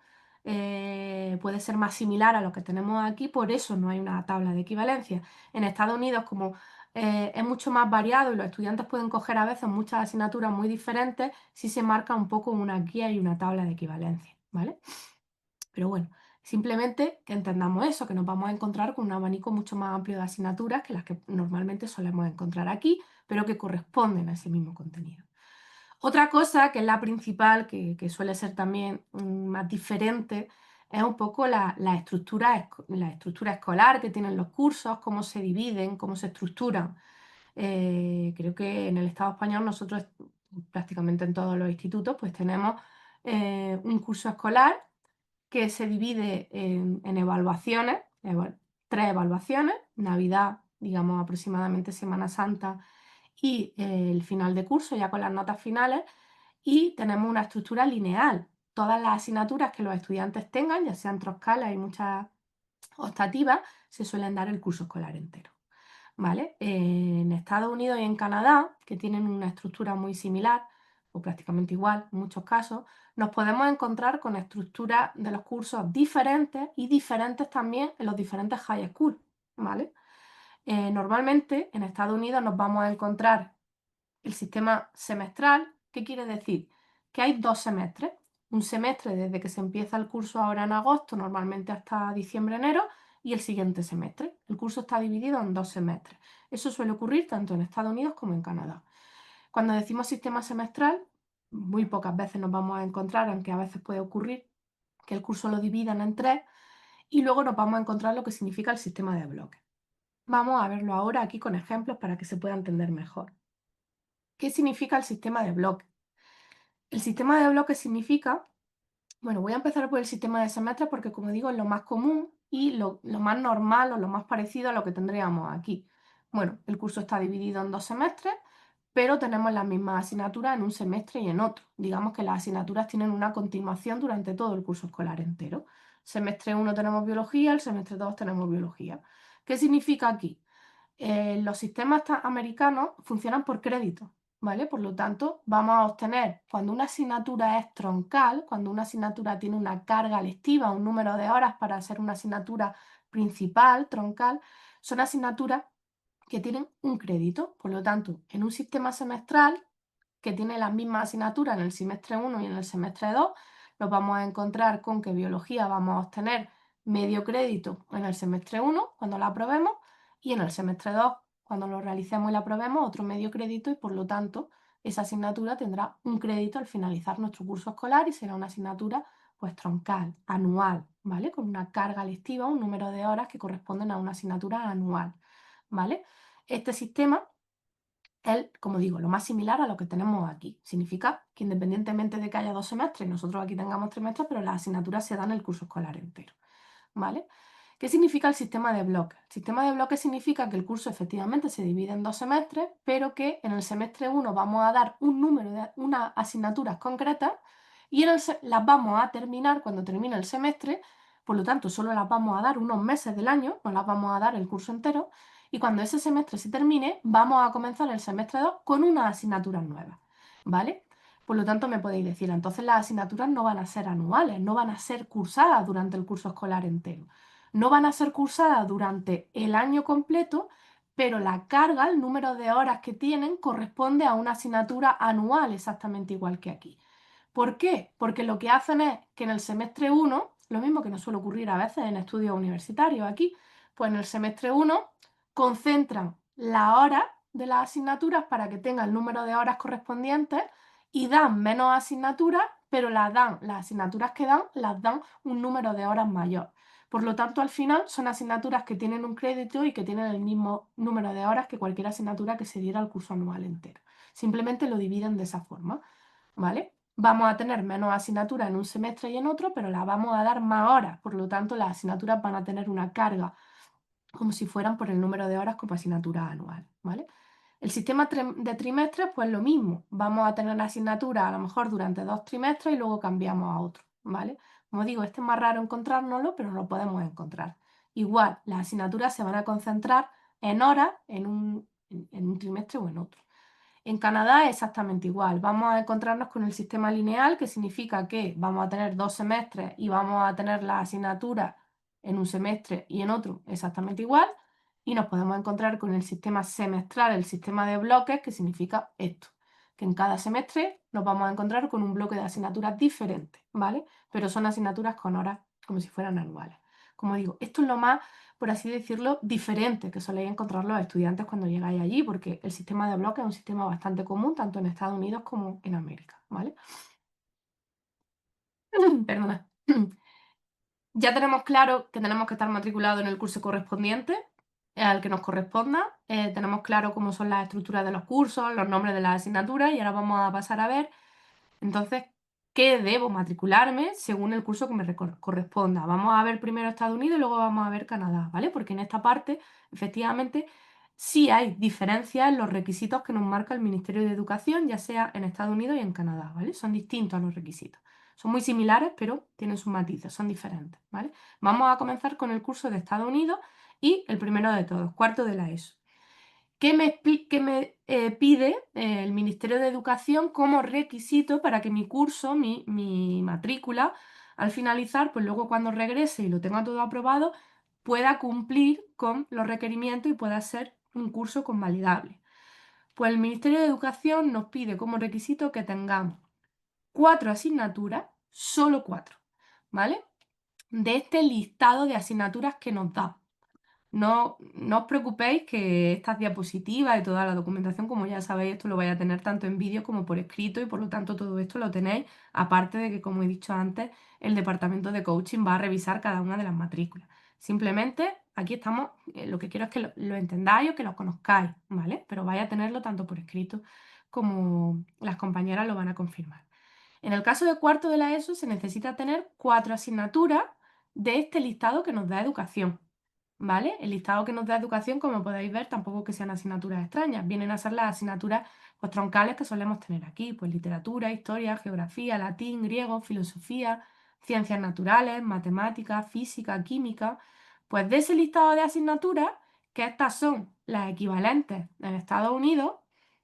puede ser más similar a lo que tenemos aquí, por eso no hay una tabla de equivalencia. En Estados Unidos, como es mucho más variado y los estudiantes pueden coger a veces muchas asignaturas muy diferentes, sí se marca un poco una guía y una tabla de equivalencia, ¿vale? Pero bueno, simplemente que entendamos eso, que nos vamos a encontrar con un abanico mucho más amplio de asignaturas que las que normalmente solemos encontrar aquí, pero que corresponden a ese mismo contenido. Otra cosa, que es la principal, que suele ser también más diferente, es un poco la estructura escolar que tienen los cursos, cómo se dividen, cómo se estructuran. Creo que en el Estado español nosotros prácticamente en todos los institutos pues tenemos un curso escolar que se divide en evaluaciones, tres evaluaciones, Navidad, digamos aproximadamente Semana Santa y el final de curso, ya con las notas finales, y tenemos una estructura lineal. Todas las asignaturas que los estudiantes tengan, ya sean troscales y muchas optativas, se suelen dar el curso escolar entero. ¿Vale? En Estados Unidos y en Canadá, que tienen una estructura muy similar, o prácticamente igual en muchos casos, nos podemos encontrar con estructuras de los cursos diferentes y diferentes también en los diferentes high school, ¿vale? Normalmente en Estados Unidos nos vamos a encontrar el sistema semestral. ¿Qué quiere decir? Que hay dos semestres. Un semestre desde que se empieza el curso ahora en agosto, normalmente hasta diciembre-enero, y el siguiente semestre. El curso está dividido en dos semestres. Eso suele ocurrir tanto en Estados Unidos como en Canadá. Cuando decimos sistema semestral, muy pocas veces nos vamos a encontrar, aunque a veces puede ocurrir, que el curso lo dividan en tres, y luego nos vamos a encontrar lo que significa el sistema de bloques. Vamos a verlo ahora aquí con ejemplos para que se pueda entender mejor. ¿Qué significa el sistema de bloques? El sistema de bloques significa, bueno, voy a empezar por el sistema de semestres porque como digo es lo más común y lo más normal o lo más parecido a lo que tendríamos aquí. Bueno, el curso está dividido en dos semestres, pero tenemos las mismas asignaturas en un semestre y en otro. Digamos que las asignaturas tienen una continuación durante todo el curso escolar entero. Semestre 1 tenemos biología, el semestre 2 tenemos biología. ¿Qué significa aquí? Los sistemas americanos funcionan por crédito, ¿vale? Por lo tanto, vamos a obtener, cuando una asignatura es troncal, cuando una asignatura tiene una carga lectiva, un número de horas para ser una asignatura principal, troncal, son asignaturas que tienen un crédito. Por lo tanto, en un sistema semestral que tiene las mismas asignaturas en el semestre 1 y en el semestre 2, nos vamos a encontrar con que biología vamos a obtener medio crédito en el semestre 1 cuando la aprobemos y en el semestre 2 cuando lo realicemos y la aprobemos otro medio crédito y por lo tanto esa asignatura tendrá un crédito al finalizar nuestro curso escolar y será una asignatura pues troncal, anual, ¿vale? Con una carga lectiva, un número de horas que corresponden a una asignatura anual, ¿vale? Este sistema es, como digo, lo más similar a lo que tenemos aquí. Significa que independientemente de que haya dos semestres, nosotros aquí tengamos trimestres, pero las asignaturas se dan el curso escolar entero, ¿vale? ¿Qué significa el sistema de bloques? El sistema de bloques significa que el curso efectivamente se divide en dos semestres, pero que en el semestre 1 vamos a dar un número de unas asignaturas concretas y las vamos a terminar cuando termine el semestre por lo tanto solo las vamos a dar unos meses del año, no las vamos a dar el curso entero, y cuando ese semestre se termine, vamos a comenzar el semestre 2 con unas asignaturas nuevas, ¿vale? Por lo tanto, me podéis decir, entonces las asignaturas no van a ser anuales, no van a ser cursadas durante el curso escolar entero, no van a ser cursadas durante el año completo, pero la carga, el número de horas que tienen, corresponde a una asignatura anual exactamente igual que aquí. ¿Por qué? Porque lo que hacen es que en el semestre 1, lo mismo que nos suele ocurrir a veces en estudios universitarios aquí, pues en el semestre 1 concentran las horas de las asignaturas para que tengan el número de horas correspondientes y dan menos asignaturas, pero las asignaturas que dan, las dan un número de horas mayor. Por lo tanto, al final son asignaturas que tienen un crédito y que tienen el mismo número de horas que cualquier asignatura que se diera al curso anual entero. Simplemente lo dividen de esa forma, ¿vale? Vamos a tener menos asignaturas en un semestre y en otro, pero las vamos a dar más horas. Por lo tanto, las asignaturas van a tener una carga como si fueran por el número de horas como asignatura anual, ¿vale? El sistema de trimestres, pues lo mismo. Vamos a tener asignaturas a lo mejor durante 2 trimestres y luego cambiamos a otro, ¿vale? Como digo, este es más raro encontrárnoslo, pero lo podemos encontrar. Igual, las asignaturas se van a concentrar en horas en un trimestre o en otro. En Canadá es exactamente igual. Vamos a encontrarnos con el sistema lineal, que significa que vamos a tener 2 semestres y vamos a tener las asignaturas en un semestre y en otro exactamente igual. Y nos podemos encontrar con el sistema semestral, el sistema de bloques, que significa esto, que en cada semestre nos vamos a encontrar con un bloque de asignaturas diferentes, ¿vale? Pero son asignaturas con horas como si fueran anuales. Como digo, esto es lo más, por así decirlo, diferente que soléis encontrar los estudiantes cuando llegáis allí, porque el sistema de bloques es un sistema bastante común tanto en Estados Unidos como en América, ¿vale? Perdona. Ya tenemos claro que tenemos que estar matriculados en el curso correspondiente, al que nos corresponda. Tenemos claro cómo son las estructuras de los cursos, los nombres de las asignaturas y ahora vamos a pasar a ver entonces, ¿qué debo matricularme según el curso que me corresponda? Vamos a ver primero Estados Unidos y luego vamos a ver Canadá, ¿vale? Porque en esta parte, efectivamente, sí hay diferencias en los requisitos que nos marca el Ministerio de Educación, ya sea en Estados Unidos y en Canadá, ¿vale? Son distintos los requisitos. Son muy similares, pero tienen sus matices, son diferentes, ¿vale? Vamos a comenzar con el curso de Estados Unidos y el primero de todos, cuarto de la ESO. ¿Qué me pide el Ministerio de Educación como requisito para que mi curso, mi matrícula, al finalizar, pues luego cuando regrese y lo tenga todo aprobado, pueda cumplir con los requerimientos y pueda ser un curso convalidable? Pues el Ministerio de Educación nos pide como requisito que tengamos 4 asignaturas, solo 4, ¿vale? De este listado de asignaturas que nos da. No os preocupéis que estas diapositivas y toda la documentación, como ya sabéis, esto lo vais a tener tanto en vídeo como por escrito y por lo tanto todo esto lo tenéis, aparte de que, como he dicho antes, el departamento de coaching va a revisar cada una de las matrículas. Simplemente aquí estamos, lo que quiero es que lo entendáis o que lo conozcáis, ¿vale? Pero vais a tenerlo tanto por escrito como las compañeras lo van a confirmar. En el caso de cuarto de la ESO se necesita tener 4 asignaturas de este listado que nos da educación. ¿Vale? El listado que nos da educación, como podéis ver, tampoco que sean asignaturas extrañas, vienen a ser las asignaturas pues, troncales que solemos tener aquí, pues literatura, historia, geografía, latín, griego, filosofía, ciencias naturales, matemáticas, física, química. Pues de ese listado de asignaturas, que estas son las equivalentes en Estados Unidos,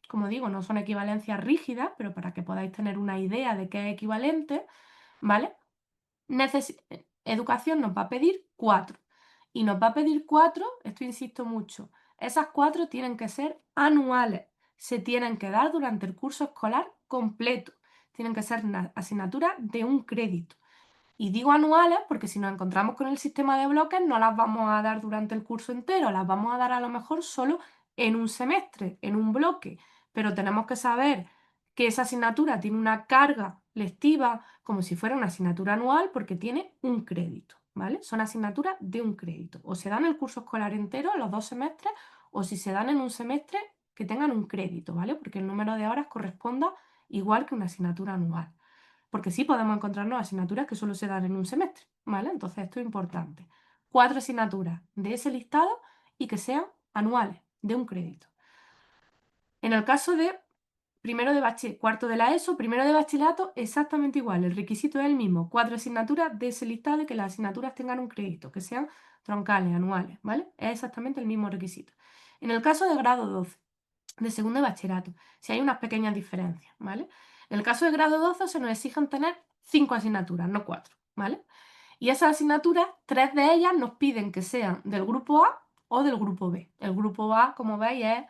como digo, no son equivalencias rígidas, pero para que podáis tener una idea de qué es equivalente, ¿vale? Educación nos va a pedir 4. Y nos va a pedir 4, esto insisto mucho, esas 4 tienen que ser anuales, se tienen que dar durante el curso escolar completo, tienen que ser asignaturas de un crédito. Y digo anuales porque si nos encontramos con el sistema de bloques no las vamos a dar durante el curso entero, las vamos a dar a lo mejor solo en un semestre, en un bloque, pero tenemos que saber que esa asignatura tiene una carga lectiva como si fuera una asignatura anual porque tiene un crédito, ¿vale? Son asignaturas de un crédito. O se dan el curso escolar entero, los 2 semestres, o si se dan en un semestre, que tengan un crédito, ¿vale? Porque el número de horas corresponda igual que una asignatura anual. Porque sí podemos encontrarnos asignaturas que solo se dan en un semestre, ¿vale? Entonces esto es importante. 4 asignaturas de ese listado y que sean anuales, de un crédito. En el caso de cuarto de la ESO, primero de bachillerato, exactamente igual. El requisito es el mismo. 4 asignaturas de ese listado y que las asignaturas tengan un crédito, que sean troncales, anuales, ¿vale? Es exactamente el mismo requisito. En el caso de grado 12, de segundo de bachillerato, si hay unas pequeñas diferencias, ¿vale? En el caso de grado 12 se nos exigen tener 5 asignaturas, no 4, ¿vale? Y esas asignaturas, 3 de ellas nos piden que sean del grupo A o del grupo B. El grupo A, como veis, es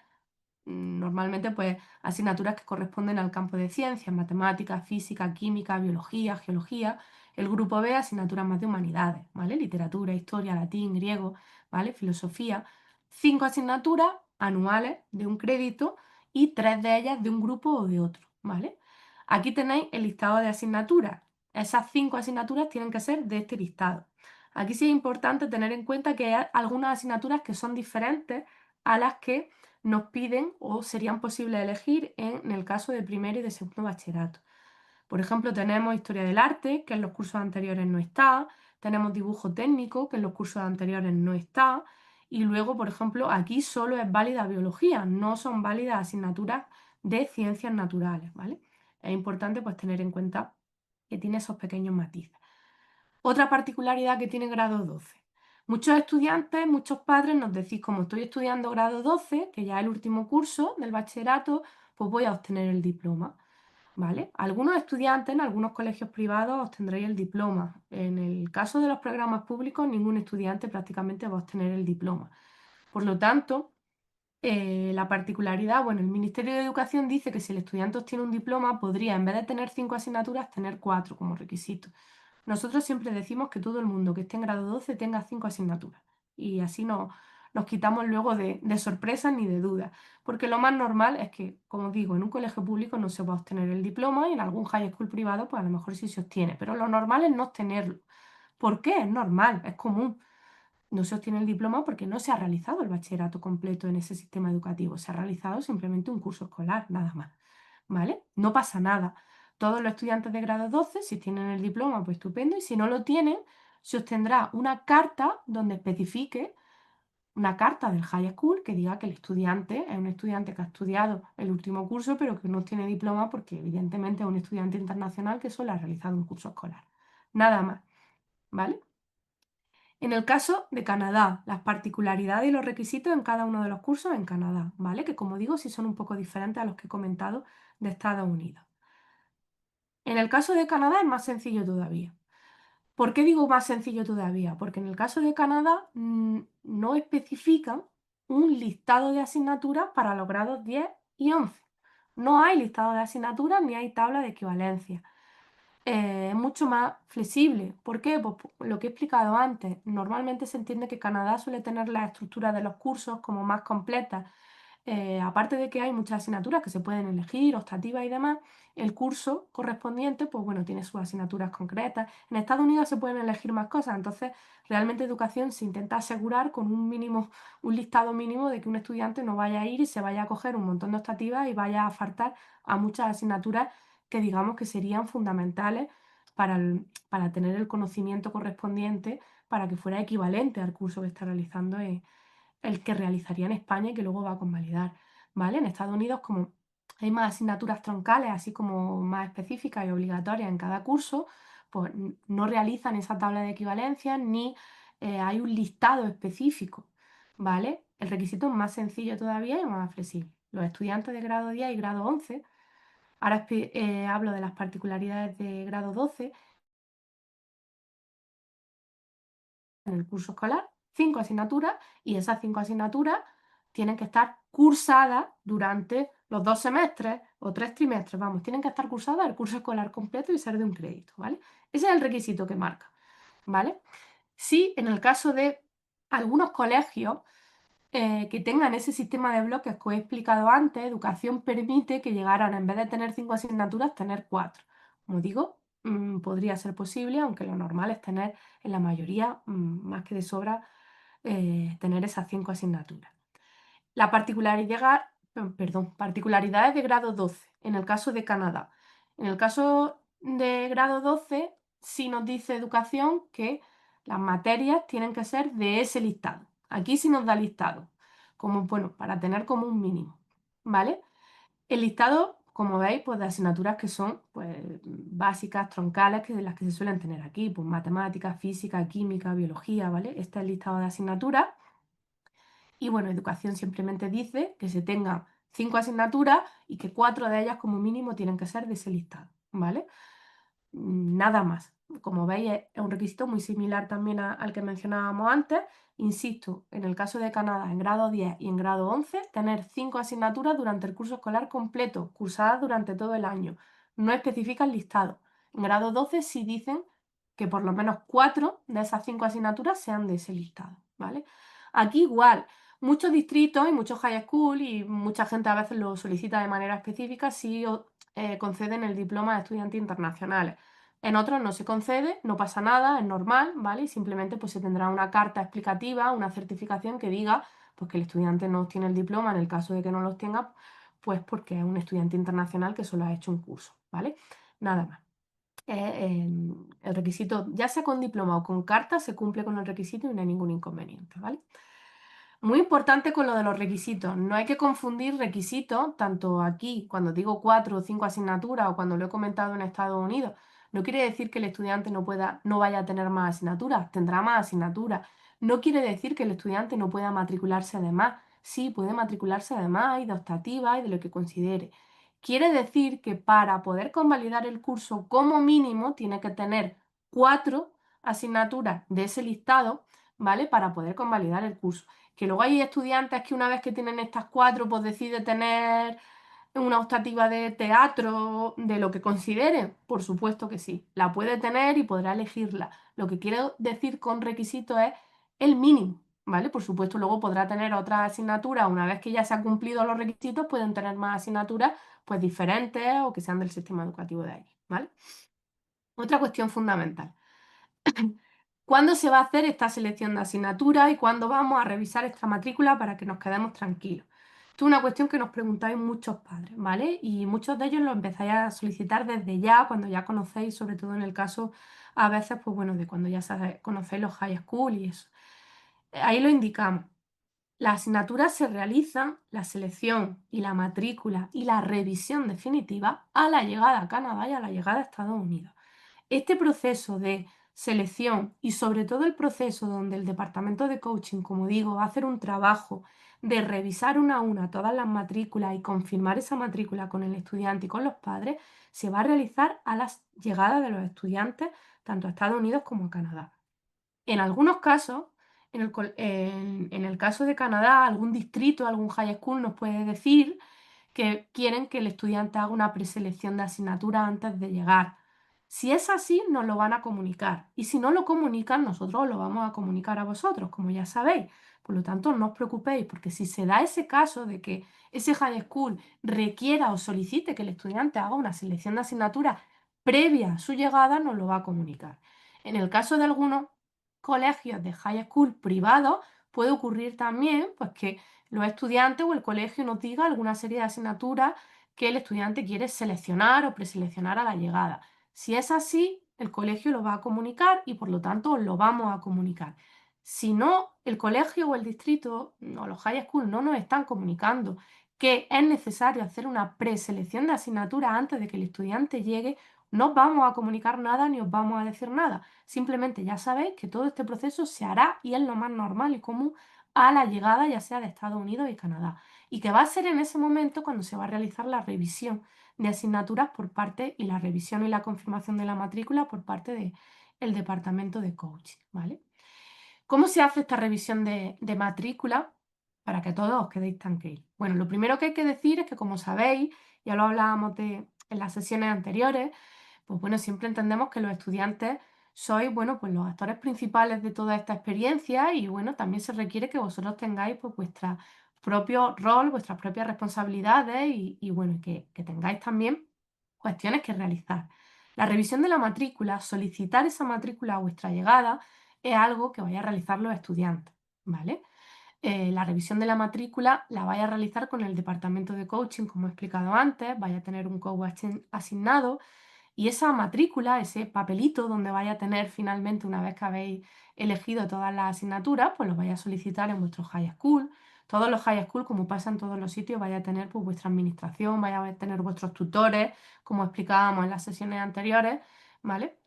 normalmente pues asignaturas que corresponden al campo de ciencias, matemáticas, física, química, biología, geología. El grupo B, asignaturas más de humanidades, ¿vale? Literatura, historia, latín, griego, ¿vale? Filosofía. 5 asignaturas anuales de un crédito y 3 de ellas de un grupo o de otro, ¿vale? Aquí tenéis el listado de asignaturas. Esas 5 asignaturas tienen que ser de este listado. Aquí sí es importante tener en cuenta que hay algunas asignaturas que son diferentes a las que nos piden o serían posibles elegir en el caso de primero y de segundo bachillerato. Por ejemplo, tenemos historia del arte, que en los cursos anteriores no está, tenemos dibujo técnico, que en los cursos anteriores no está, y luego, por ejemplo, aquí solo es válida biología, no son válidas asignaturas de ciencias naturales, ¿vale? Es importante pues tener en cuenta que tiene esos pequeños matices. Otra particularidad que tiene grado 12. Muchos estudiantes, muchos padres nos decís, como estoy estudiando grado 12, que ya es el último curso del bachillerato, pues voy a obtener el diploma, ¿vale? Algunos estudiantes en algunos colegios privados obtendréis el diploma. En el caso de los programas públicos, ningún estudiante prácticamente va a obtener el diploma. Por lo tanto, la particularidad, bueno, el Ministerio de Educación dice que si el estudiante obtiene un diploma, podría, en vez de tener 5 asignaturas, tener 4 como requisito. Nosotros siempre decimos que todo el mundo que esté en grado 12 tenga 5 asignaturas y así no, nos quitamos luego de sorpresas ni de dudas, porque lo más normal es que, como digo, en un colegio público no se va a obtener el diploma y en algún high school privado pues a lo mejor sí se obtiene, pero lo normal es no obtenerlo. ¿Por qué? Es normal, es común. No se obtiene el diploma porque no se ha realizado el bachillerato completo en ese sistema educativo, se ha realizado simplemente un curso escolar, nada más. ¿Vale? No pasa nada. Todos los estudiantes de grado 12, si tienen el diploma, pues estupendo, y si no lo tienen, se obtendrá una carta donde especifique, una carta del high school que diga que el estudiante es un estudiante que ha estudiado el último curso, pero que no tiene diploma porque evidentemente es un estudiante internacional que solo ha realizado un curso escolar. Nada más, ¿vale? En el caso de Canadá, las particularidades y los requisitos en cada uno de los cursos en Canadá, ¿vale? Que como digo, sí son un poco diferentes a los que he comentado de Estados Unidos. En el caso de Canadá es más sencillo todavía. ¿Por qué digo más sencillo todavía? Porque en el caso de Canadá no especifican un listado de asignaturas para los grados 10 y 11. No hay listado de asignaturas ni hay tabla de equivalencia. Es mucho más flexible. ¿Por qué? Pues por lo que he explicado antes. Normalmente se entiende que Canadá suele tener la estructura de los cursos como más completas. Aparte de que hay muchas asignaturas que se pueden elegir, optativas y demás, el curso correspondiente, pues bueno, tiene sus asignaturas concretas. En Estados Unidos se pueden elegir más cosas, entonces realmente educación se intenta asegurar con un mínimo, un listado mínimo de que un estudiante no vaya a ir y se vaya a coger un montón de optativas y vaya a faltar a muchas asignaturas que digamos que serían fundamentales para tener el conocimiento correspondiente para que fuera equivalente al curso que está realizando el que realizaría en España y que luego va a convalidar, ¿vale? En Estados Unidos, como hay más asignaturas troncales, así como más específicas y obligatorias en cada curso, pues no realizan esa tabla de equivalencia ni hay un listado específico, ¿vale? El requisito es más sencillo todavía y más flexible. Los estudiantes de grado 10 y grado 11, ahora hablo de las particularidades de grado 12, en el curso escolar 5 asignaturas y esas 5 asignaturas tienen que estar cursadas durante los 2 semestres o 3 trimestres, vamos, tienen que estar cursadas el curso escolar completo y ser de un crédito, ¿vale? Ese es el requisito que marca, ¿vale? Si en el caso de algunos colegios que tengan ese sistema de bloques que os he explicado antes, educación permite que llegaran, en vez de tener 5 asignaturas, tener 4. Como digo, podría ser posible, aunque lo normal es tener en la mayoría, más que de sobra, tener esas 5 asignaturas. La particularidad, particularidades de grado 12, en el caso de Canadá. En el caso de grado 12, sí nos dice educación que las materias tienen que ser de ese listado. Aquí sí nos da listado, como, bueno, para tener como un mínimo, ¿vale? El listado como veis, pues de asignaturas que son pues, básicas, troncales, que de las que se suelen tener aquí, pues matemáticas, física, química, biología, ¿vale? Este es el listado de asignaturas. Y bueno, educación simplemente dice que se tengan 5 asignaturas y que 4 de ellas como mínimo tienen que ser de ese listado, ¿vale? Nada más. Como veis, es un requisito muy similar también al que mencionábamos antes. Insisto, en el caso de Canadá, en grado 10 y en grado 11, tener 5 asignaturas durante el curso escolar completo, cursadas durante todo el año. No especifica el listado. En grado 12 sí dicen que por lo menos 4 de esas 5 asignaturas sean de ese listado, ¿vale? Aquí igual, muchos distritos y muchos high school y mucha gente a veces lo solicita de manera específica si conceden el diploma de estudiantes internacionales. En otros no se concede, no pasa nada, es normal, ¿vale? Y simplemente pues se tendrá una carta explicativa, una certificación que diga pues, que el estudiante no obtiene el diploma en el caso de que no los tenga, pues porque es un estudiante internacional que solo ha hecho un curso, ¿vale? Nada más. El requisito, ya sea con diploma o con carta, se cumple con el requisito y no hay ningún inconveniente, ¿vale? Muy importante con lo de los requisitos. No hay que confundir requisitos, tanto aquí, cuando digo 4 o 5 asignaturas, o cuando lo he comentado en Estados Unidos. No quiere decir que el estudiante no vaya a tener más asignaturas, tendrá más asignaturas. No quiere decir que el estudiante no pueda matricularse de más. Sí, puede matricularse de más y de optativa y de lo que considere. Quiere decir que para poder convalidar el curso, como mínimo, tiene que tener 4 asignaturas de ese listado, ¿vale? Para poder convalidar el curso. Que luego hay estudiantes que una vez que tienen estas 4, pues decide tener una optativa de teatro, de lo que consideren. Por supuesto que sí, la puede tener y podrá elegirla. Lo que quiero decir con requisito es el mínimo, ¿vale? Por supuesto, luego podrá tener otras asignaturas. Una vez que ya se han cumplido los requisitos, pueden tener más asignaturas pues diferentes o que sean del sistema educativo de allí, ¿vale? Otra cuestión fundamental. ¿Cuándo se va a hacer esta selección de asignaturas y cuándo vamos a revisar esta matrícula para que nos quedemos tranquilos? Esto es una cuestión que nos preguntáis muchos padres, ¿vale? Y muchos de ellos lo empezáis a solicitar desde ya, cuando ya conocéis, sobre todo en el caso a veces, pues bueno, de cuando ya conocéis los high school y eso. Ahí lo indicamos. Las asignaturas se realizan, la selección y la matrícula y la revisión definitiva a la llegada a Canadá y a la llegada a Estados Unidos. Este proceso de selección y sobre todo el proceso donde el departamento de coaching, como digo, va a hacer un trabajo de revisar una a una todas las matrículas y confirmar esa matrícula con el estudiante y con los padres, se va a realizar a la llegada de los estudiantes tanto a Estados Unidos como a Canadá. En algunos casos, en el caso de Canadá, algún distrito, algún high school nos puede decir que quieren que el estudiante haga una preselección de asignaturas antes de llegar. Si es así, nos lo van a comunicar. Y si no lo comunican, nosotros lo vamos a comunicar a vosotros, como ya sabéis. Por lo tanto, no os preocupéis, porque si se da ese caso de que ese high school requiera o solicite que el estudiante haga una selección de asignaturas previa a su llegada, nos lo va a comunicar. En el caso de algunos colegios de high school privados, puede ocurrir también pues, que los estudiantes o el colegio nos diga alguna serie de asignaturas que el estudiante quiere seleccionar o preseleccionar a la llegada. Si es así, el colegio lo va a comunicar y por lo tanto lo vamos a comunicar. Si no, el colegio o el distrito o los high school no nos están comunicando que es necesario hacer una preselección de asignaturas antes de que el estudiante llegue, no os vamos a comunicar nada ni os vamos a decir nada. Simplemente ya sabéis que todo este proceso se hará y es lo más normal y común a la llegada ya sea de Estados Unidos y Canadá. Y que va a ser en ese momento cuando se va a realizar la revisión de asignaturas por parte y la revisión y la confirmación de la matrícula por parte del departamento de coaching, ¿vale? ¿Cómo se hace esta revisión de matrícula para que todos os quedéis tranquilos? Bueno, lo primero que hay que decir es que, como sabéis, ya lo hablábamos en las sesiones anteriores, pues bueno, siempre entendemos que los estudiantes sois, bueno, pues los actores principales de toda esta experiencia y bueno, también se requiere que vosotros tengáis pues vuestro propio rol, vuestras propias responsabilidades y bueno, que tengáis también cuestiones que realizar. La revisión de la matrícula, solicitar esa matrícula a vuestra llegada, es algo que vaya a realizar los estudiantes, ¿vale? La revisión de la matrícula la vaya a realizar con el departamento de coaching, como he explicado antes, vaya a tener un coach asignado y esa matrícula, ese papelito donde vaya a tener finalmente, una vez que habéis elegido todas las asignaturas, pues lo vais a solicitar en vuestro high school. Todos los high school, como pasa en todos los sitios, vais a tener pues, vuestra administración, vais a tener vuestros tutores, como explicábamos en las sesiones anteriores, ¿vale?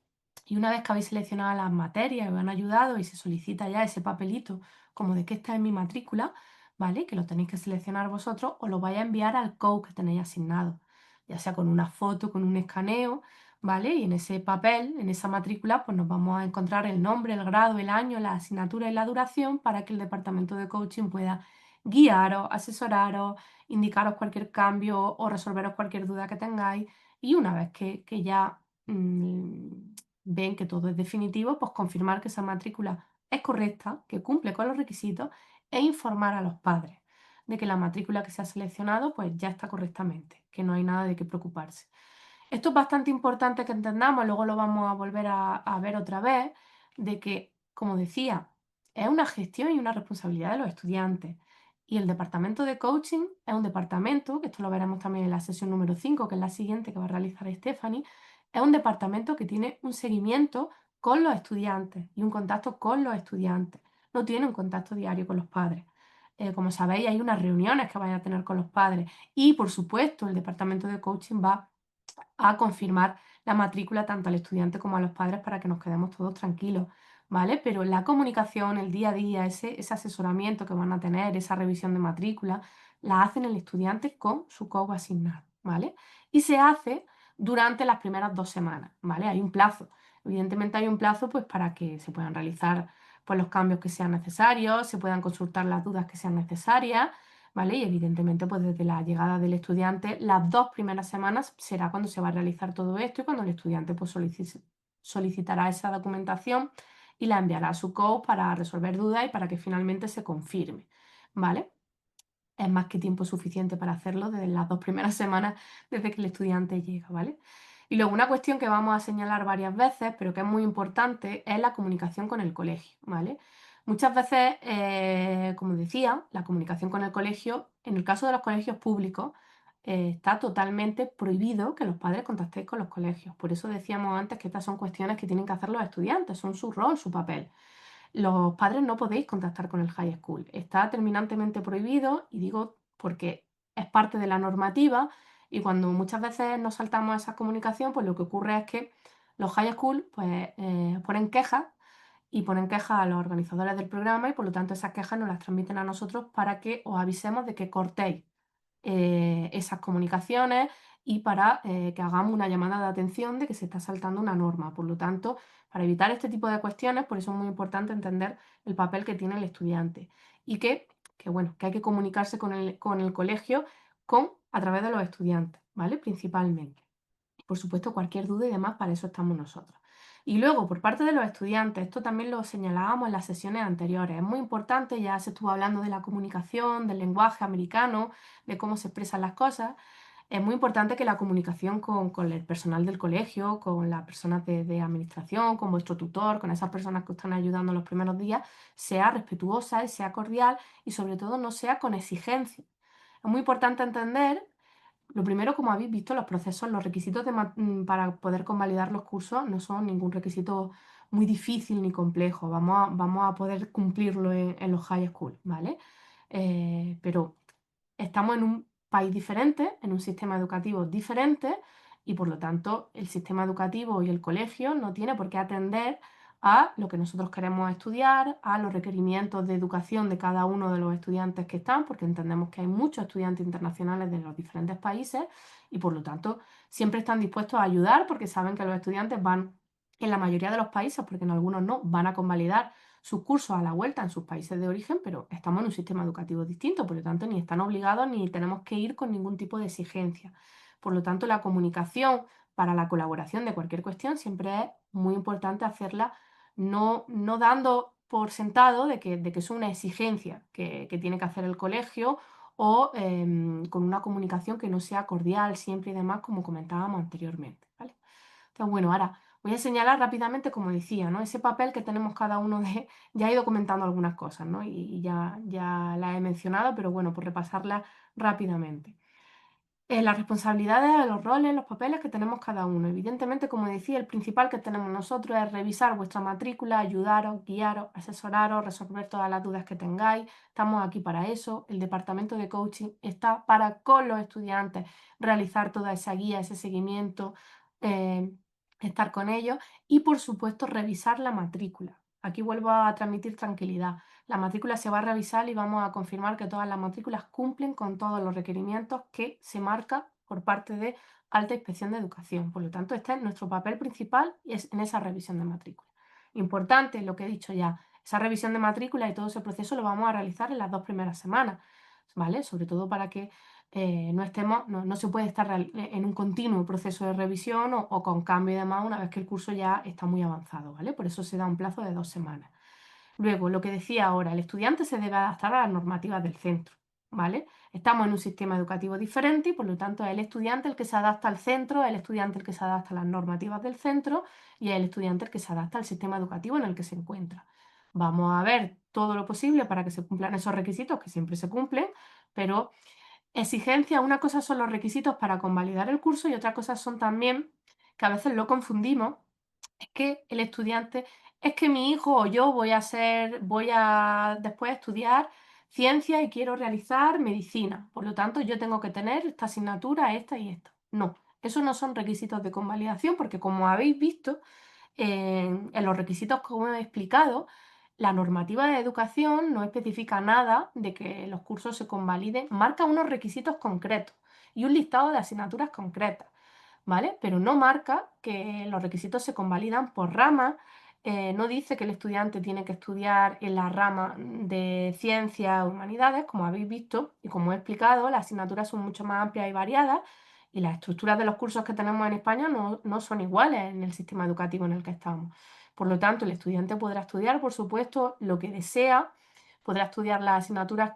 Y una vez que habéis seleccionado las materias y os han ayudado y se solicita ya ese papelito como de que esta es mi matrícula, ¿vale? Que lo tenéis que seleccionar vosotros, os lo vais a enviar al coach que tenéis asignado, ya sea con una foto, con un escaneo, ¿vale? Y en ese papel, en esa matrícula, pues nos vamos a encontrar el nombre, el grado, el año, la asignatura y la duración para que el departamento de coaching pueda guiaros, asesoraros, indicaros cualquier cambio o resolveros cualquier duda que tengáis. Y una vez que ya ven que todo es definitivo, pues confirmar que esa matrícula es correcta, que cumple con los requisitos e informar a los padres de que la matrícula que se ha seleccionado pues ya está correctamente, que no hay nada de qué preocuparse. Esto es bastante importante que entendamos, luego lo vamos a volver a ver otra vez, de que, como decía, es una gestión y una responsabilidad de los estudiantes. Y el departamento de coaching es un departamento, que esto lo veremos también en la sesión número 5, que es la siguiente que va a realizar Stephanie, es un departamento que tiene un seguimiento con los estudiantes y un contacto con los estudiantes. No tiene un contacto diario con los padres. Como sabéis, hay unas reuniones que vais a tener con los padres y, por supuesto, el departamento de coaching va a confirmar la matrícula tanto al estudiante como a los padres para que nos quedemos todos tranquilos, ¿vale? Pero la comunicación, el día a día, ese asesoramiento que van a tener, esa revisión de matrícula, la hacen el estudiante con su coach asignado, ¿vale? Y se hace durante las primeras 2 semanas, ¿vale? Hay un plazo. Evidentemente hay un plazo pues para que se puedan realizar pues, los cambios que sean necesarios, se puedan consultar las dudas que sean necesarias, ¿vale? Y evidentemente, pues desde la llegada del estudiante, las 2 primeras semanas será cuando se va a realizar todo esto y cuando el estudiante pues, solicitará esa documentación y la enviará a su coach para resolver dudas y para que finalmente se confirme, ¿vale? Es más que tiempo suficiente para hacerlo desde las 2 primeras semanas desde que el estudiante llega, ¿vale? Y luego una cuestión que vamos a señalar varias veces, pero que es muy importante, es la comunicación con el colegio, ¿vale? Muchas veces, como decía, la comunicación con el colegio, en el caso de los colegios públicos, está totalmente prohibido que los padres contactéis con los colegios. Por eso decíamos antes que estas son cuestiones que tienen que hacer los estudiantes, son su rol, su papel. Los padres no podéis contactar con el high school. Está terminantemente prohibido y digo porque es parte de la normativa y cuando muchas veces nos saltamos esa comunicación, pues lo que ocurre es que los high school pues, ponen quejas a los organizadores del programa y por lo tanto esas quejas nos las transmiten a nosotros para que os avisemos de que cortéis esas comunicaciones y para que hagamos una llamada de atención de que se está saltando una norma. Por lo tanto, para evitar este tipo de cuestiones, por eso es muy importante entender el papel que tiene el estudiante y bueno, que hay que comunicarse con el colegio a través de los estudiantes, ¿vale? Principalmente. Por supuesto, cualquier duda y demás, para eso estamos nosotros. Y luego, por parte de los estudiantes, esto también lo señalábamos en las sesiones anteriores, es muy importante, ya se estuvo hablando de la comunicación, del lenguaje americano, de cómo se expresan las cosas. Es muy importante que la comunicación con el personal del colegio, con las personas de administración, con vuestro tutor, con esas personas que os están ayudando en los primeros días, sea respetuosa y sea cordial y sobre todo no sea con exigencia. Es muy importante entender lo primero, como habéis visto, los procesos, los requisitos para poder convalidar los cursos no son ningún requisito muy difícil ni complejo. Vamos a poder cumplirlo en los high school, ¿vale? Pero estamos en un país diferente, en un sistema educativo diferente y por lo tanto el sistema educativo y el colegio no tiene por qué atender a lo que nosotros queremos estudiar, a los requerimientos de educación de cada uno de los estudiantes que están, porque entendemos que hay muchos estudiantes internacionales de los diferentes países y por lo tanto siempre están dispuestos a ayudar porque saben que los estudiantes van, en la mayoría de los países, porque en algunos no, van a convalidar sus cursos a la vuelta en sus países de origen, pero estamos en un sistema educativo distinto, por lo tanto ni están obligados ni tenemos que ir con ningún tipo de exigencia. Por lo tanto, la comunicación para la colaboración de cualquier cuestión siempre es muy importante hacerla no dando por sentado de que es una exigencia que tiene que hacer el colegio o con una comunicación que no sea cordial siempre y demás, como comentábamos anteriormente, ¿vale? Entonces, bueno, ahora voy a señalar rápidamente, como decía, ¿no? Ese papel que tenemos cada uno de... Ya he ido comentando algunas cosas, ¿no? Y ya las he mencionado, pero bueno, por repasarlas rápidamente. Las responsabilidades, los roles, los papeles que tenemos cada uno. Evidentemente, como decía, el principal que tenemos nosotros es revisar vuestra matrícula, ayudaros, guiaros, asesoraros, resolver todas las dudas que tengáis. Estamos aquí para eso. El departamento de coaching está para con los estudiantes realizar toda esa guía, ese seguimiento, eh, estar con ellos y, por supuesto, revisar la matrícula. Aquí vuelvo a transmitir tranquilidad. La matrícula se va a revisar y vamos a confirmar que todas las matrículas cumplen con todos los requerimientos que se marca por parte de Alta Inspección de Educación. Por lo tanto, este es nuestro papel principal y es en esa revisión de matrícula. Importante lo que he dicho ya, esa revisión de matrícula y todo ese proceso lo vamos a realizar en las 2 primeras semanas, ¿vale? Sobre todo para que no estemos, no se puede estar en un continuo proceso de revisión o con cambio y demás una vez que el curso ya está muy avanzado, ¿vale? Por eso se da un plazo de 2 semanas. Luego, lo que decía ahora, el estudiante se debe adaptar a las normativas del centro, ¿vale? Estamos en un sistema educativo diferente y por lo tanto es el estudiante el que se adapta al centro, es el estudiante el que se adapta a las normativas del centro y es el estudiante el que se adapta al sistema educativo en el que se encuentra. Vamos a ver todo lo posible para que se cumplan esos requisitos, que siempre se cumplen, pero exigencia, una cosa son los requisitos para convalidar el curso y otra cosa son también, que a veces lo confundimos, es que el estudiante, es que mi hijo o yo voy a después estudiar ciencia y quiero realizar medicina. Por lo tanto, yo tengo que tener esta asignatura, esta y esta. No, esos no son requisitos de convalidación porque como habéis visto, en los requisitos, como he explicado, la normativa de educación no especifica nada de que los cursos se convaliden, marca unos requisitos concretos y un listado de asignaturas concretas. ¿Vale? Pero no marca que los requisitos se convalidan por rama, no dice que el estudiante tiene que estudiar en la rama de ciencias o humanidades, como habéis visto y como he explicado, las asignaturas son mucho más amplias y variadas y las estructuras de los cursos que tenemos en España no son iguales en el sistema educativo en el que estamos. Por lo tanto, el estudiante podrá estudiar, por supuesto, lo que desea, podrá estudiar las asignaturas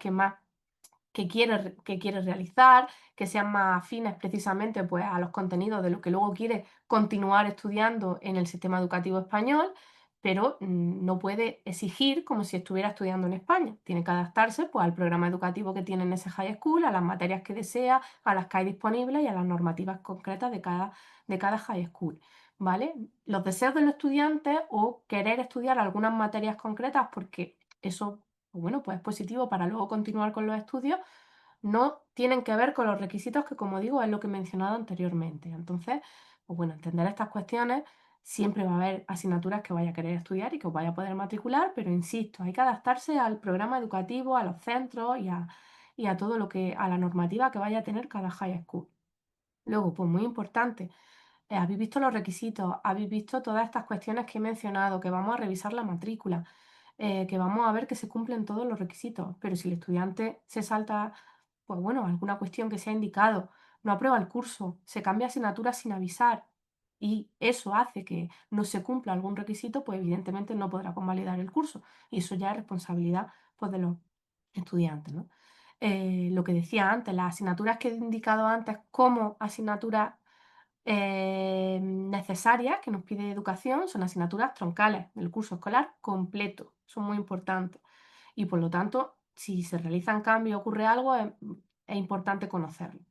que quiere realizar, que sean más afines precisamente pues, a los contenidos de lo que luego quiere continuar estudiando en el sistema educativo español, pero no puede exigir como si estuviera estudiando en España. Tiene que adaptarse pues, al programa educativo que tiene en ese high school, a las materias que desea, a las que hay disponibles y a las normativas concretas de cada high school. ¿Vale? Los deseos de los estudiantes o querer estudiar algunas materias concretas porque eso pues bueno, pues es positivo para luego continuar con los estudios, no tienen que ver con los requisitos que, como digo, es lo que he mencionado anteriormente. Entonces, pues bueno, entender estas cuestiones, siempre va a haber asignaturas que vaya a querer estudiar y que os vaya a poder matricular, pero insisto, hay que adaptarse al programa educativo, a los centros y a todo lo que, a la normativa que vaya a tener cada high school. Luego, pues muy importante, habéis visto los requisitos, habéis visto todas estas cuestiones que he mencionado, que vamos a revisar la matrícula, que vamos a ver que se cumplen todos los requisitos, pero si el estudiante se salta, pues bueno, alguna cuestión que se ha indicado, no aprueba el curso, se cambia asignatura sin avisar y eso hace que no se cumpla algún requisito, pues evidentemente no podrá convalidar el curso y eso ya es responsabilidad pues, de los estudiantes, ¿no? Lo que decía antes, las asignaturas que he indicado antes como asignaturas necesarias que nos pide educación son asignaturas troncales del curso escolar completo, son muy importantes y por lo tanto, si se realizan cambios o ocurre algo, es importante conocerlo.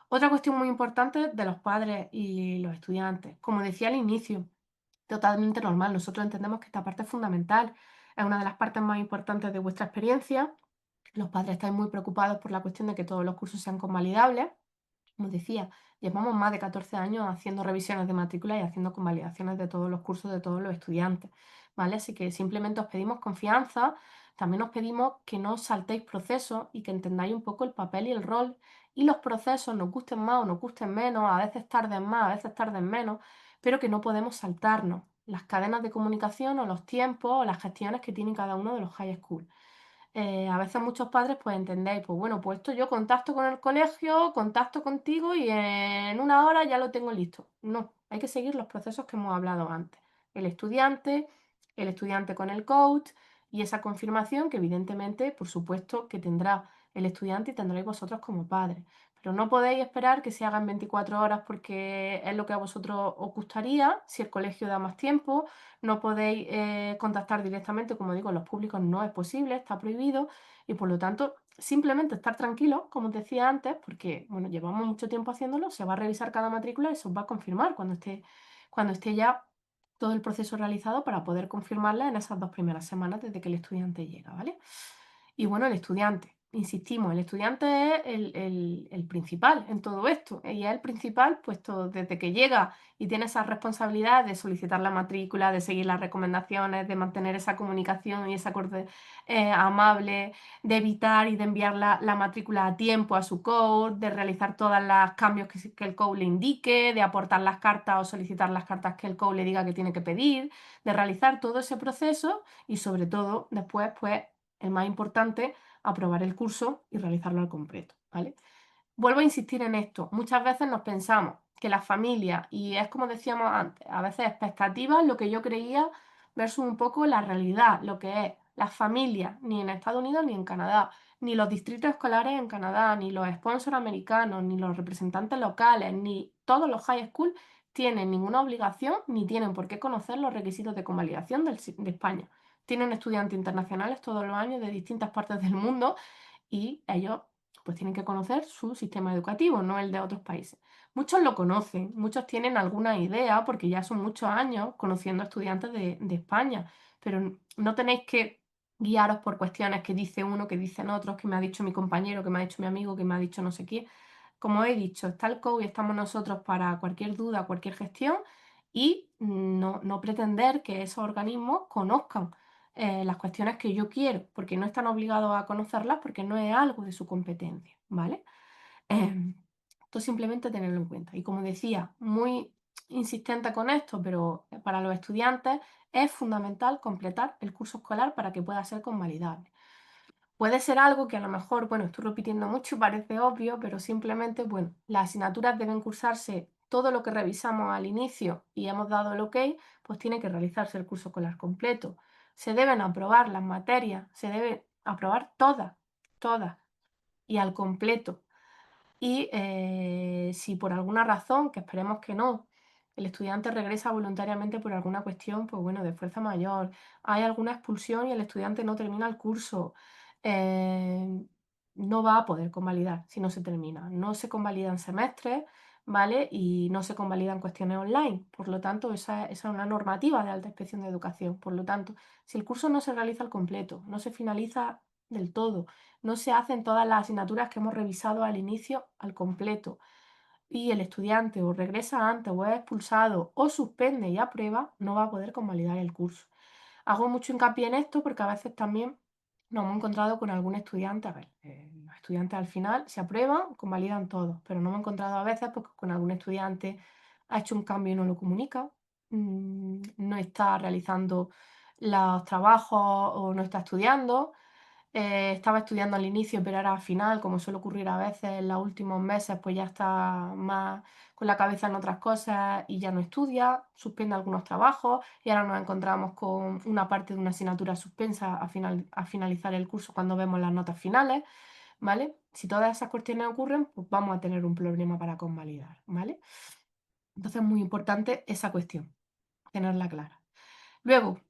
Otra cuestión muy importante de los padres y los estudiantes, como decía al inicio, totalmente normal, nosotros entendemos que esta parte es fundamental, es una de las partes más importantes de vuestra experiencia. Los padres estáis muy preocupados por la cuestión de que todos los cursos sean convalidables. Como decía, llevamos más de 14 años haciendo revisiones de matrícula y haciendo convalidaciones de todos los cursos de todos los estudiantes, ¿vale? Así que simplemente os pedimos confianza, también os pedimos que no os saltéis procesos y que entendáis un poco el papel y el rol y los procesos nos gusten más o nos gusten menos, a veces tarden más, a veces tarden menos, pero que no podemos saltarnos las cadenas de comunicación o los tiempos o las gestiones que tiene cada uno de los high school. A veces muchos padres pues entendéis, pues bueno, pues esto yo contacto con el colegio, contacto contigo y en una hora ya lo tengo listo. No, hay que seguir los procesos que hemos hablado antes. El estudiante, el estudiante con el coach y esa confirmación que evidentemente, por supuesto, que tendrá el estudiante y tendréis vosotros como padres. Pero no podéis esperar que se hagan 24 horas porque es lo que a vosotros os gustaría, si el colegio da más tiempo, no podéis contactar directamente, como digo, en los públicos no es posible, está prohibido y por lo tanto simplemente estar tranquilos, como os decía antes, porque, bueno, llevamos mucho tiempo haciéndolo, se va a revisar cada matrícula y se os va a confirmar cuando esté ya todo el proceso realizado para poder confirmarla en esas 2 primeras semanas desde que el estudiante llega, ¿vale? Y bueno, el estudiante, insistimos, el estudiante es el principal en todo esto, y es el principal, puesto desde que llega y tiene esa responsabilidad de solicitar la matrícula, de seguir las recomendaciones, de mantener esa comunicación y ese acorde amable, de evitar y de enviar la matrícula a tiempo a su code, de realizar todos los cambios que el code le indique, de aportar las cartas o solicitar las cartas que el code le diga que tiene que pedir, de realizar todo ese proceso y sobre todo después, pues, el más importante, aprobar el curso y realizarlo al completo, ¿vale? Vuelvo a insistir en esto. Muchas veces nos pensamos que las familias, y es como decíamos antes, a veces expectativas, lo que yo creía, versus un poco la realidad, lo que es las familias, ni en Estados Unidos ni en Canadá, ni los distritos escolares en Canadá, ni los sponsors americanos, ni los representantes locales, ni todos los high school tienen ninguna obligación ni tienen por qué conocer los requisitos de convalidación de España. Tienen estudiantes internacionales todos los años de distintas partes del mundo y ellos pues tienen que conocer su sistema educativo, no el de otros países. Muchos lo conocen, muchos tienen alguna idea porque ya son muchos años conociendo estudiantes de España, pero no tenéis que guiaros por cuestiones que dice uno, que dicen otros, que me ha dicho mi compañero, que me ha dicho mi amigo, que me ha dicho no sé quién. Como he dicho, está el COU y estamos nosotros para cualquier duda, cualquier gestión y no pretender que esos organismos conozcan las cuestiones que yo quiero, porque no están obligados a conocerlas porque no es algo de su competencia, ¿vale? Esto simplemente tenerlo en cuenta. Y como decía, muy insistente con esto, pero para los estudiantes es fundamental completar el curso escolar para que pueda ser convalidable. Puede ser algo que a lo mejor, bueno, estoy repitiendo mucho y parece obvio, pero simplemente, bueno, las asignaturas deben cursarse, todo lo que revisamos al inicio y hemos dado el ok, pues tiene que realizarse el curso escolar completo. Se deben aprobar las materias, se deben aprobar todas, todas y al completo. Y si por alguna razón, que esperemos que no, el estudiante regresa voluntariamente por alguna cuestión, pues bueno, de fuerza mayor, hay alguna expulsión y el estudiante no termina el curso, eh, no va a poder convalidar si no se termina. No se convalidan semestres, ¿vale? Y no se convalidan cuestiones online. Por lo tanto, esa es una normativa de alta inspección de educación. Por lo tanto, si el curso no se realiza al completo, no se finaliza del todo, no se hacen todas las asignaturas que hemos revisado al inicio al completo y el estudiante o regresa antes o es expulsado o suspende y aprueba, no va a poder convalidar el curso. Hago mucho hincapié en esto porque a veces también nos hemos encontrado con algún estudiante, a ver, los estudiantes al final se aprueban, convalidan todos, pero no me he encontrado a veces porque con algún estudiante ha hecho un cambio y no lo comunica, no está realizando los trabajos o no está estudiando, estaba estudiando al inicio, pero ahora al final, como suele ocurrir a veces en los últimos meses, pues ya está más con la cabeza en otras cosas y ya no estudia, suspende algunos trabajos y ahora nos encontramos con una parte de una asignatura suspensa a finalizar el curso cuando vemos las notas finales, ¿vale? Si todas esas cuestiones ocurren, pues vamos a tener un problema para convalidar, ¿vale? Entonces es muy importante esa cuestión, tenerla clara. Luego,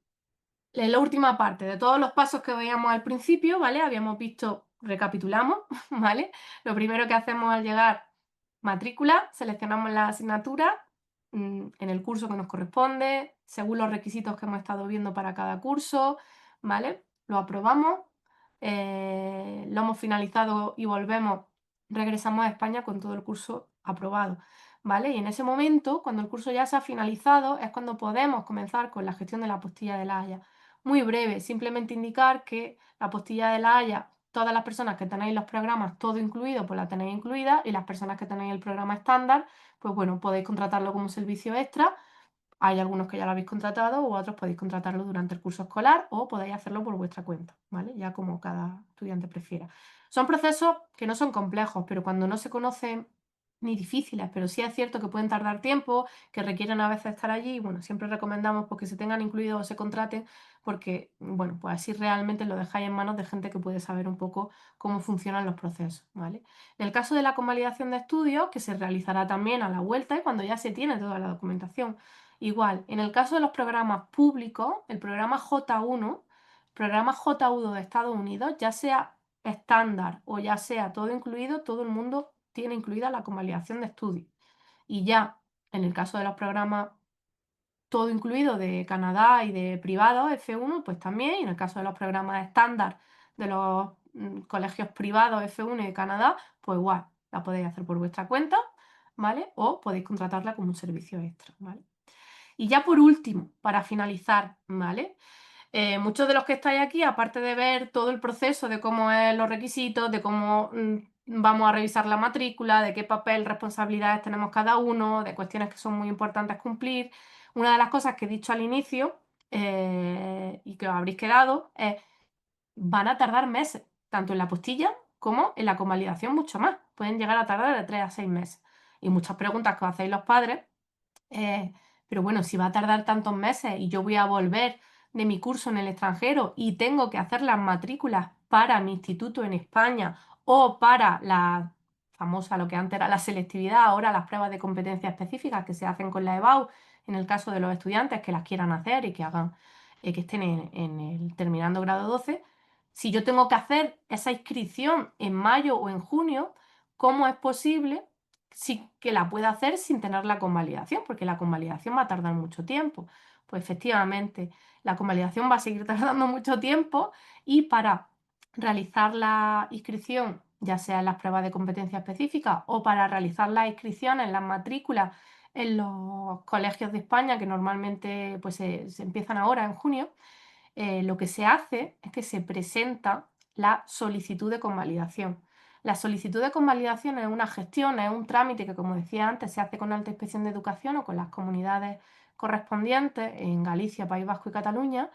en la última parte de todos los pasos que veíamos al principio, ¿vale? Habíamos visto, recapitulamos, ¿vale? Lo primero que hacemos al llegar, matrícula, seleccionamos la asignatura en el curso que nos corresponde, según los requisitos que hemos estado viendo para cada curso, ¿vale? Lo aprobamos, lo hemos finalizado y volvemos, regresamos a España con todo el curso aprobado. ¿Vale? Y en ese momento, cuando el curso ya se ha finalizado, es cuando podemos comenzar con la gestión de la apostilla de la Haya. Muy breve, simplemente indicar que la apostilla de la Haya, todas las personas que tenéis los programas todo incluido, pues la tenéis incluida, y las personas que tenéis el programa estándar, pues bueno, podéis contratarlo como servicio extra. Hay algunos que ya lo habéis contratado o otros podéis contratarlo durante el curso escolar o podéis hacerlo por vuestra cuenta, ¿vale? Ya como cada estudiante prefiera. Son procesos que no son complejos, pero cuando no se conocen ni difíciles, pero sí es cierto que pueden tardar tiempo, que requieren a veces estar allí, y bueno, siempre recomendamos pues, que se tengan incluidos o se contraten, porque, bueno, pues así realmente lo dejáis en manos de gente que puede saber un poco cómo funcionan los procesos, ¿vale? En el caso de la convalidación de estudios, que se realizará también a la vuelta y cuando ya se tiene toda la documentación. Igual, en el caso de los programas públicos, el programa J1 de Estados Unidos, ya sea estándar o ya sea todo incluido, todo el mundo tiene incluida la convalidación de estudio. Y ya en el caso de los programas todo incluido de Canadá y de privados F1, pues también, y en el caso de los programas estándar de los colegios privados F1 y de Canadá, pues igual, la podéis hacer por vuestra cuenta, ¿vale? O podéis contratarla como un servicio extra, ¿vale? Y ya por último, para finalizar, ¿vale? Muchos de los que estáis aquí, aparte de ver todo el proceso de cómo es los requisitos, de cómo vamos a revisar la matrícula, de qué papel, responsabilidades tenemos cada uno, de cuestiones que son muy importantes cumplir, una de las cosas que he dicho al inicio y que os habréis quedado es, van a tardar meses, tanto en la postilla como en la convalidación mucho más. Pueden llegar a tardar de 3 a 6 meses. Y muchas preguntas que os hacéis los padres pero bueno, si va a tardar tantos meses y yo voy a volver de mi curso en el extranjero y tengo que hacer las matrículas para mi instituto en España o para la famosa, lo que antes era la selectividad, ahora las pruebas de competencia específicas que se hacen con la EBAU en el caso de los estudiantes que las quieran hacer y que hagan, que estén en el terminando grado 12, si yo tengo que hacer esa inscripción en mayo o en junio, ¿cómo es posible sí que la pueda hacer sin tener la convalidación? Porque la convalidación va a tardar mucho tiempo. Pues efectivamente, la convalidación va a seguir tardando mucho tiempo y para realizar la inscripción, ya sea en las pruebas de competencia específica o para realizar las inscripciones en las matrículas en los colegios de España, que normalmente pues, se empiezan ahora en junio, lo que se hace es que se presenta la solicitud de convalidación. La solicitud de convalidación es una gestión, es un trámite que, como decía antes, se hace con Alta Inspección de Educación o con las comunidades correspondientes en Galicia, País Vasco y Cataluña,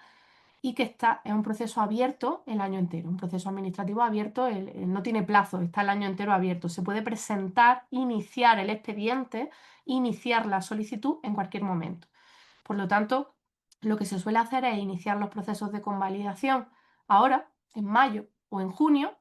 y que es un proceso abierto el año entero, un proceso administrativo abierto, no tiene plazo, está el año entero abierto. Se puede presentar, iniciar el expediente, iniciar la solicitud en cualquier momento. Por lo tanto, lo que se suele hacer es iniciar los procesos de convalidación ahora, en mayo o en junio,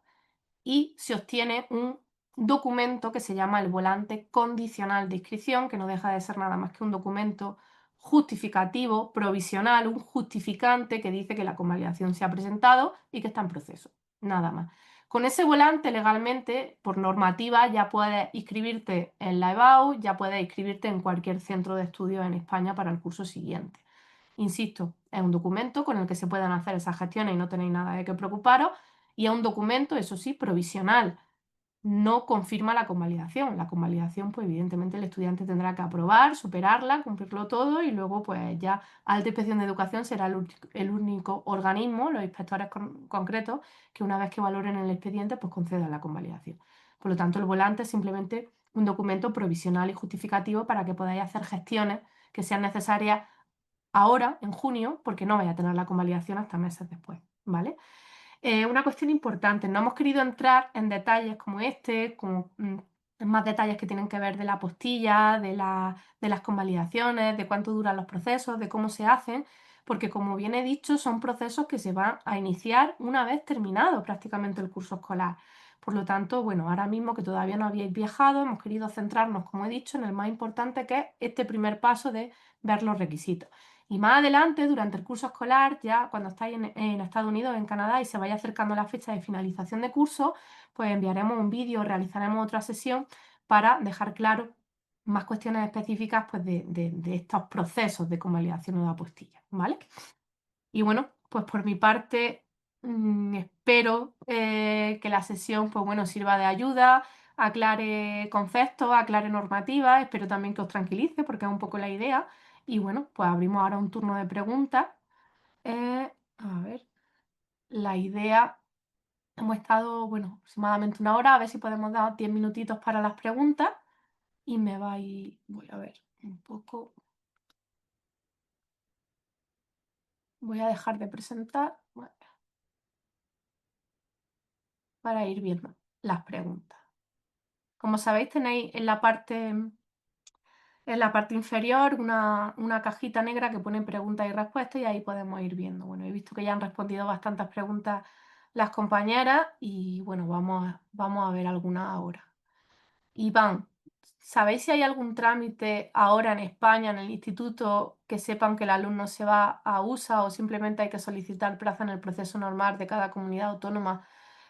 y se obtiene un documento que se llama el volante condicional de inscripción, que no deja de ser nada más que un documento justificativo, provisional, un justificante que dice que la convalidación se ha presentado y que está en proceso. Nada más. Con ese volante, legalmente, por normativa, ya puedes inscribirte en la EBAU, ya puedes inscribirte en cualquier centro de estudios en España para el curso siguiente. Insisto, es un documento con el que se pueden hacer esas gestiones y no tenéis nada de qué preocuparos, y es un documento, eso sí, provisional. No confirma la convalidación. La convalidación, pues evidentemente el estudiante tendrá que aprobar, superarla, cumplirlo todo y luego pues ya Alta Inspección de Educación será el único organismo, los inspectores concretos, que una vez que valoren el expediente pues concedan la convalidación. Por lo tanto, el volante es simplemente un documento provisional y justificativo para que podáis hacer gestiones que sean necesarias ahora, en junio, porque no vais a tener la convalidación hasta meses después, ¿vale? Una cuestión importante, no hemos querido entrar en detalles como este, como más detalles que tienen que ver de la apostilla, de las convalidaciones, de cuánto duran los procesos, de cómo se hacen, porque como bien he dicho, son procesos que se van a iniciar una vez terminado prácticamente el curso escolar. Por lo tanto, bueno, ahora mismo que todavía no habíais viajado, hemos querido centrarnos, como he dicho, en el más importante que es este primer paso de ver los requisitos. Y más adelante, durante el curso escolar, ya cuando estáis en Estados Unidos o en Canadá y se vaya acercando la fecha de finalización de curso, pues enviaremos un vídeo, realizaremos otra sesión para dejar claro más cuestiones específicas pues, de estos procesos de convalidación o de apostilla, ¿vale? Y bueno, pues por mi parte, espero que la sesión pues, bueno, sirva de ayuda, aclare conceptos, aclare normativas, espero también que os tranquilice porque es un poco la idea. Y bueno, pues abrimos ahora un turno de preguntas. A ver, la idea, hemos estado, bueno, aproximadamente una hora, a ver si podemos dar 10 minutitos para las preguntas. Y voy a ver un poco, voy a dejar de presentar, bueno, para ir viendo las preguntas. Como sabéis, tenéis en la parte inferior una cajita negra que pone preguntas y respuestas y ahí podemos ir viendo. Bueno, he visto que ya han respondido bastantes preguntas las compañeras y bueno, vamos a ver algunas ahora. Iván, ¿sabéis si hay algún trámite ahora en España, en el instituto, que sepan que el alumno se va a USA o simplemente hay que solicitar plaza en el proceso normal de cada comunidad autónoma?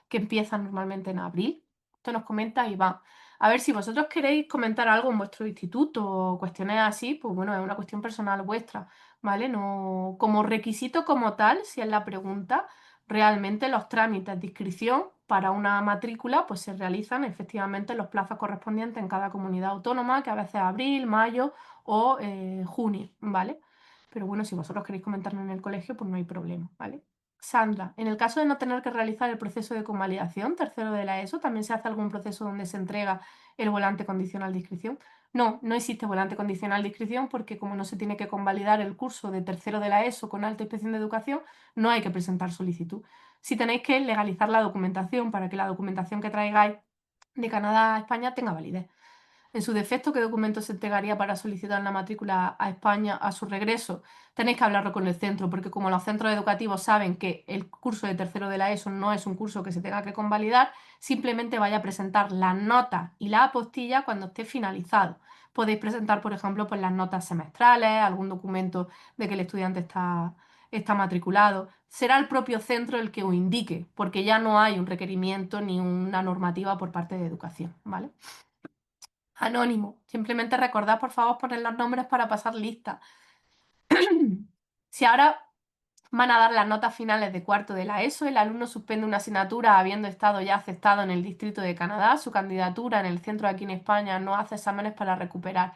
que empiezan normalmente en abril. Esto nos comenta Iván. A ver, si vosotros queréis comentar algo en vuestro instituto o cuestiones así, pues bueno, es una cuestión personal vuestra, ¿vale? No, como requisito como tal, si es la pregunta, realmente los trámites de inscripción para una matrícula pues se realizan efectivamente en los plazos correspondientes en cada comunidad autónoma, que a veces es abril, mayo o junio, ¿vale? Pero bueno, si vosotros queréis comentarlo en el colegio, pues no hay problema, ¿vale? Sandra, en el caso de no tener que realizar el proceso de convalidación, tercero de la ESO, ¿también se hace algún proceso donde se entrega el volante condicional de inscripción? No, no existe volante condicional de inscripción porque como no se tiene que convalidar el curso de tercero de la ESO con alta inspección de educación, no hay que presentar solicitud. Si tenéis que legalizar la documentación para que la documentación que traigáis de Canadá a España tenga validez. En su defecto, ¿qué documento se entregaría para solicitar la matrícula a España a su regreso? Tenéis que hablarlo con el centro, porque como los centros educativos saben que el curso de tercero de la ESO no es un curso que se tenga que convalidar, simplemente vaya a presentar las notas y la apostilla cuando esté finalizado. Podéis presentar, por ejemplo, pues las notas semestrales, algún documento de que el estudiante está matriculado. Será el propio centro el que os indique, porque ya no hay un requerimiento ni una normativa por parte de educación, ¿vale? Anónimo. Simplemente recordad, por favor, poner los nombres para pasar lista. Si ahora van a dar las notas finales de cuarto de la ESO, el alumno suspende una asignatura habiendo estado ya aceptado en el Distrito de Canadá, su candidatura en el centro aquí en España no hace exámenes para recuperar.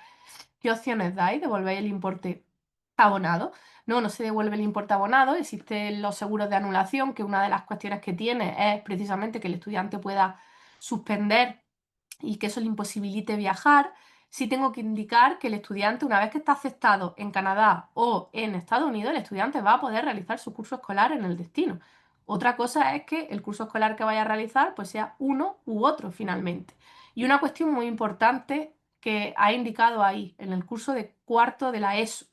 ¿Qué opciones dais? ¿Devolvéis el importe abonado? No, no se devuelve el importe abonado. Existen los seguros de anulación, que una de las cuestiones que tiene es precisamente que el estudiante pueda suspender y que eso le imposibilite viajar. Sí tengo que indicar que el estudiante, una vez que está aceptado en Canadá o en Estados Unidos, el estudiante va a poder realizar su curso escolar en el destino. Otra cosa es que el curso escolar que vaya a realizar pues sea uno u otro finalmente. Y una cuestión muy importante que ha indicado ahí en el curso de cuarto de la ESO.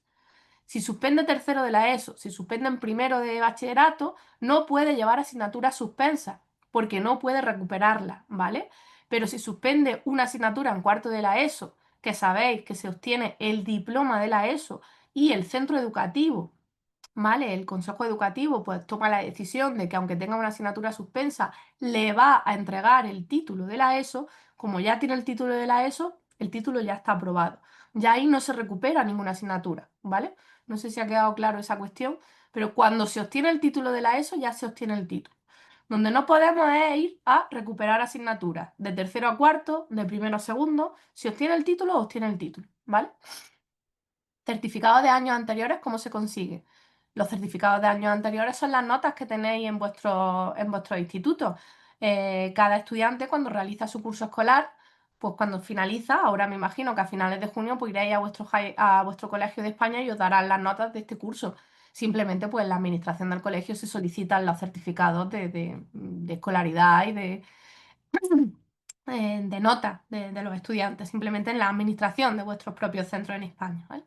Si suspende tercero de la ESO, si suspende en primero de bachillerato, no puede llevar asignaturas suspensas porque no puede recuperarla, ¿vale? Pero si suspende una asignatura en cuarto de la ESO, que sabéis que se obtiene el diploma de la ESO y el centro educativo, ¿vale? El consejo educativo pues toma la decisión de que aunque tenga una asignatura suspensa, le va a entregar el título de la ESO, como ya tiene el título de la ESO, el título ya está aprobado. Ya ahí no se recupera ninguna asignatura, ¿vale? No sé si ha quedado claro esa cuestión, pero cuando se obtiene el título de la ESO, ya se obtiene el título. Donde no podemos es ir a recuperar asignaturas de tercero a cuarto, de primero a segundo. Si obtiene el título, obtiene el título, ¿vale? Certificados de años anteriores, ¿cómo se consigue? Los certificados de años anteriores son las notas que tenéis en vuestro instituto. Cada estudiante cuando realiza su curso escolar, pues cuando finaliza, ahora me imagino que a finales de junio pues iréis a vuestro colegio de España y os darán las notas de este curso. Simplemente pues en la administración del colegio se solicitan los certificados de escolaridad y de notas de los estudiantes, simplemente en la administración de vuestros propios centros en España, ¿vale?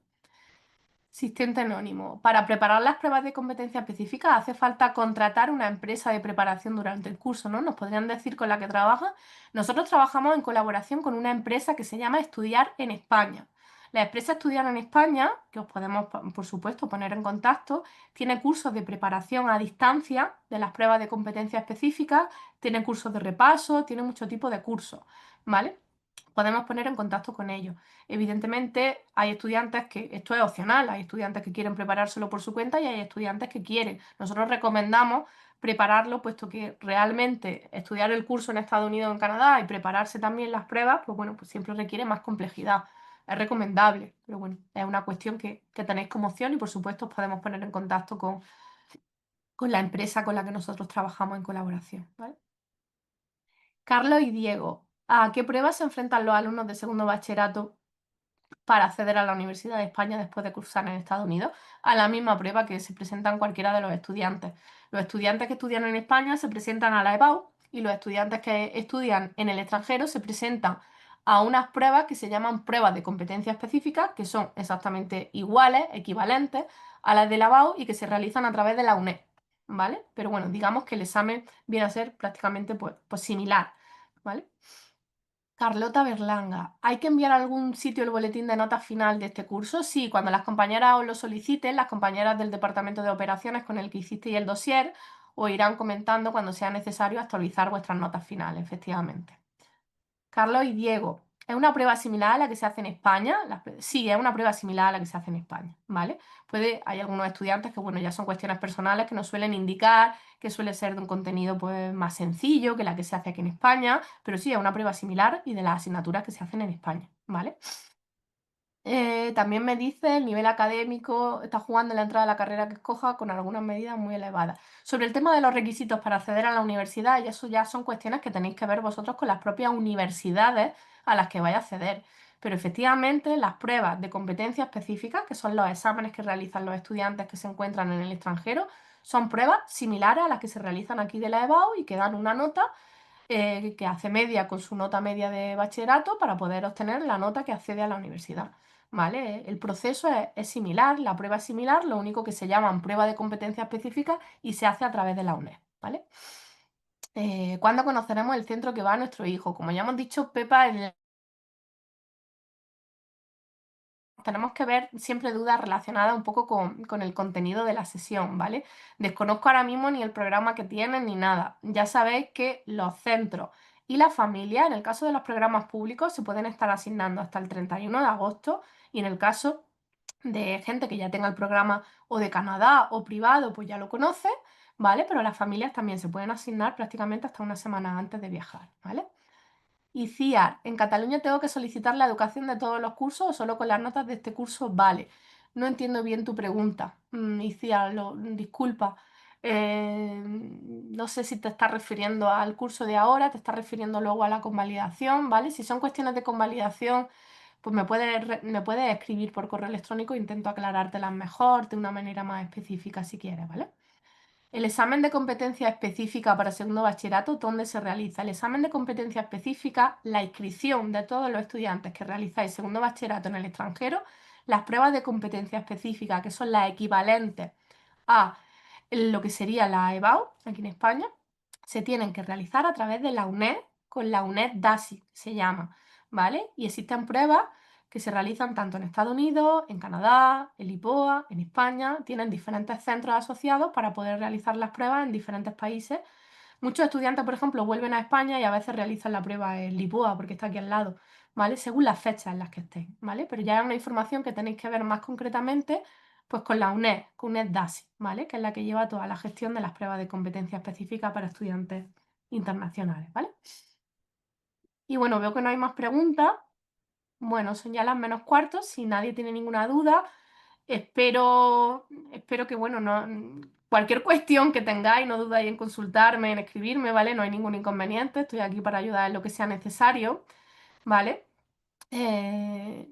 Asistente anónimo. Para preparar las pruebas de competencia específica hace falta contratar una empresa de preparación durante el curso, ¿no? ¿Nos podrían decir con la que trabajan? Nosotros trabajamos en colaboración con una empresa que se llama Estudiar en España. La empresa Estudiar en España, que os podemos, por supuesto, poner en contacto, tiene cursos de preparación a distancia de las pruebas de competencia específica, tiene cursos de repaso, tiene mucho tipo de cursos, ¿vale? Podemos poner en contacto con ellos. Evidentemente, hay estudiantes que esto es opcional, hay estudiantes que quieren preparárselo por su cuenta y hay estudiantes que quieren. Nosotros recomendamos prepararlo, puesto que realmente estudiar el curso en Estados Unidos o en Canadá y prepararse también las pruebas, pues bueno, pues siempre requiere más complejidad. Es recomendable, pero bueno, es una cuestión que tenéis como opción y por supuesto os podemos poner en contacto con la empresa con la que nosotros trabajamos en colaboración, ¿vale? Carlos y Diego, ¿a qué pruebas se enfrentan los alumnos de segundo bachillerato para acceder a la Universidad de España después de cursar en Estados Unidos? A la misma prueba que se presentan cualquiera de los estudiantes. Los estudiantes que estudian en España se presentan a la EBAU y los estudiantes que estudian en el extranjero se presentan a unas pruebas que se llaman pruebas de competencia específica, que son exactamente iguales, equivalentes a las de la EBAU y que se realizan a través de la UNED, ¿vale? Pero bueno, digamos que el examen viene a ser prácticamente pues similar, ¿vale? Carlota Berlanga, ¿hay que enviar a algún sitio el boletín de notas final de este curso? Sí, cuando las compañeras os lo soliciten, las compañeras del departamento de operaciones con el que hicisteis el dossier, os irán comentando cuando sea necesario actualizar vuestras notas finales, efectivamente. Carlos y Diego, ¿es una prueba similar a la que se hace en España? Sí, es una prueba similar a la que se hace en España, ¿vale? Hay algunos estudiantes que, bueno, ya son cuestiones personales que nos suelen indicar que suele ser de un contenido pues, más sencillo que la que se hace aquí en España, pero sí, es una prueba similar y de las asignaturas que se hacen en España, ¿vale? También me dice el nivel académico está jugando en la entrada de la carrera que escoja con algunas medidas muy elevadas. Sobre el tema de los requisitos para acceder a la universidad, y eso ya son cuestiones que tenéis que ver vosotros con las propias universidades a las que vais a acceder. Pero efectivamente, las pruebas de competencia específicas, que son los exámenes que realizan los estudiantes que se encuentran en el extranjero, son pruebas similares a las que se realizan aquí de la EBAU y que dan una nota que hace media con su nota media de bachillerato para poder obtener la nota que accede a la universidad. ¿Vale? El proceso es similar, la prueba es similar, lo único que se llaman prueba de competencia específica y se hace a través de la UNED, ¿vale? ¿Cuándo conoceremos el centro que va a nuestro hijo? Como ya hemos dicho, Pepa, tenemos que ver siempre dudas relacionadas un poco con el contenido de la sesión, ¿vale? Desconozco ahora mismo ni el programa que tienen ni nada. Ya sabéis que los centros y la familia, en el caso de los programas públicos, se pueden estar asignando hasta el 31 de agosto y en el caso de gente que ya tenga el programa o de Canadá o privado, pues ya lo conoce, ¿vale? Pero las familias también se pueden asignar prácticamente hasta una semana antes de viajar, ¿vale? Y CIAR, ¿en Cataluña tengo que solicitar la educación de todos los cursos o solo con las notas de este curso vale? No entiendo bien tu pregunta, Iciar, disculpa. No sé si te estás refiriendo al curso de ahora, te estás refiriendo luego a la convalidación, ¿vale? Si son cuestiones de convalidación, pues me puedes escribir por correo electrónico e intento aclarártelas mejor, de una manera más específica si quieres, ¿vale? El examen de competencia específica para segundo bachillerato, ¿dónde se realiza? El examen de competencia específica, la inscripción de todos los estudiantes que realizáis segundo bachillerato en el extranjero, las pruebas de competencia específica, que son las equivalentes a lo que sería la EBAU aquí en España, se tienen que realizar a través de la UNED con la UNED DASI, se llama, ¿vale? Y existen pruebas que se realizan tanto en Estados Unidos, en Canadá, en Lisboa, en España, tienen diferentes centros asociados para poder realizar las pruebas en diferentes países. Muchos estudiantes, por ejemplo, vuelven a España y a veces realizan la prueba en Lisboa porque está aquí al lado, ¿vale? Según las fechas en las que estén, ¿vale? Pero ya es una información que tenéis que ver más concretamente pues con la UNED, con UNED DASI, ¿vale? Que es la que lleva toda la gestión de las pruebas de competencia específica para estudiantes internacionales, ¿vale? Y bueno, veo que no hay más preguntas. Bueno, son ya las menos cuartos. Si nadie tiene ninguna duda, espero que, bueno, cualquier cuestión que tengáis, no dudéis en consultarme, en escribirme, ¿vale? No hay ningún inconveniente. Estoy aquí para ayudar en lo que sea necesario, ¿vale? Eh,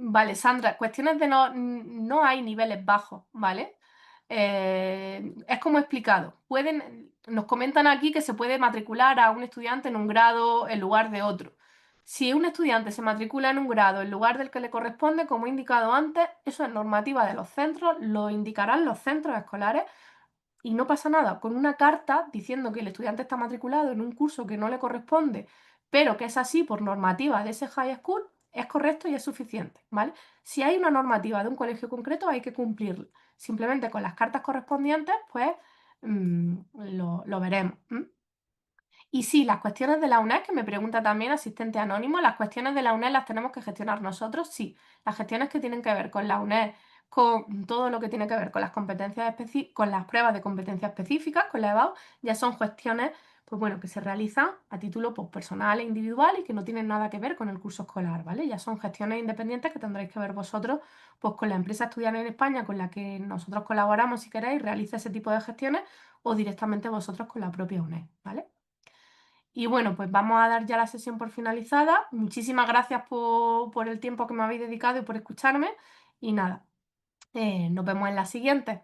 Vale, Sandra, cuestiones de no hay niveles bajos, ¿vale? Es como he explicado. Nos comentan aquí que se puede matricular a un estudiante en un grado en lugar de otro. Si un estudiante se matricula en un grado en lugar del que le corresponde, como he indicado antes, eso es normativa de los centros, lo indicarán los centros escolares y no pasa nada. Con una carta diciendo que el estudiante está matriculado en un curso que no le corresponde, pero que es así por normativa de ese high school, es correcto y es suficiente, ¿vale? Si hay una normativa de un colegio concreto, hay que cumplirla. Simplemente con las cartas correspondientes, pues lo veremos. Y sí, las cuestiones de la UNED, que me pregunta también asistente anónimo, las cuestiones de la UNED las tenemos que gestionar nosotros, sí. Las gestiones que tienen que ver con la UNED, con todo lo que tiene que ver con las competencias con las pruebas de competencia específicas, con la EBAU, ya son cuestiones, pues bueno, que se realizan a título pues, personal e individual y que no tienen nada que ver con el curso escolar, ¿vale? Ya son gestiones independientes que tendréis que ver vosotros, pues con la empresa Estudiar en España con la que nosotros colaboramos, si queréis, realiza ese tipo de gestiones o directamente vosotros con la propia UNED, ¿vale? Y bueno, pues vamos a dar ya la sesión por finalizada. Muchísimas gracias por el tiempo que me habéis dedicado y por escucharme. Y nada, nos vemos en la siguiente.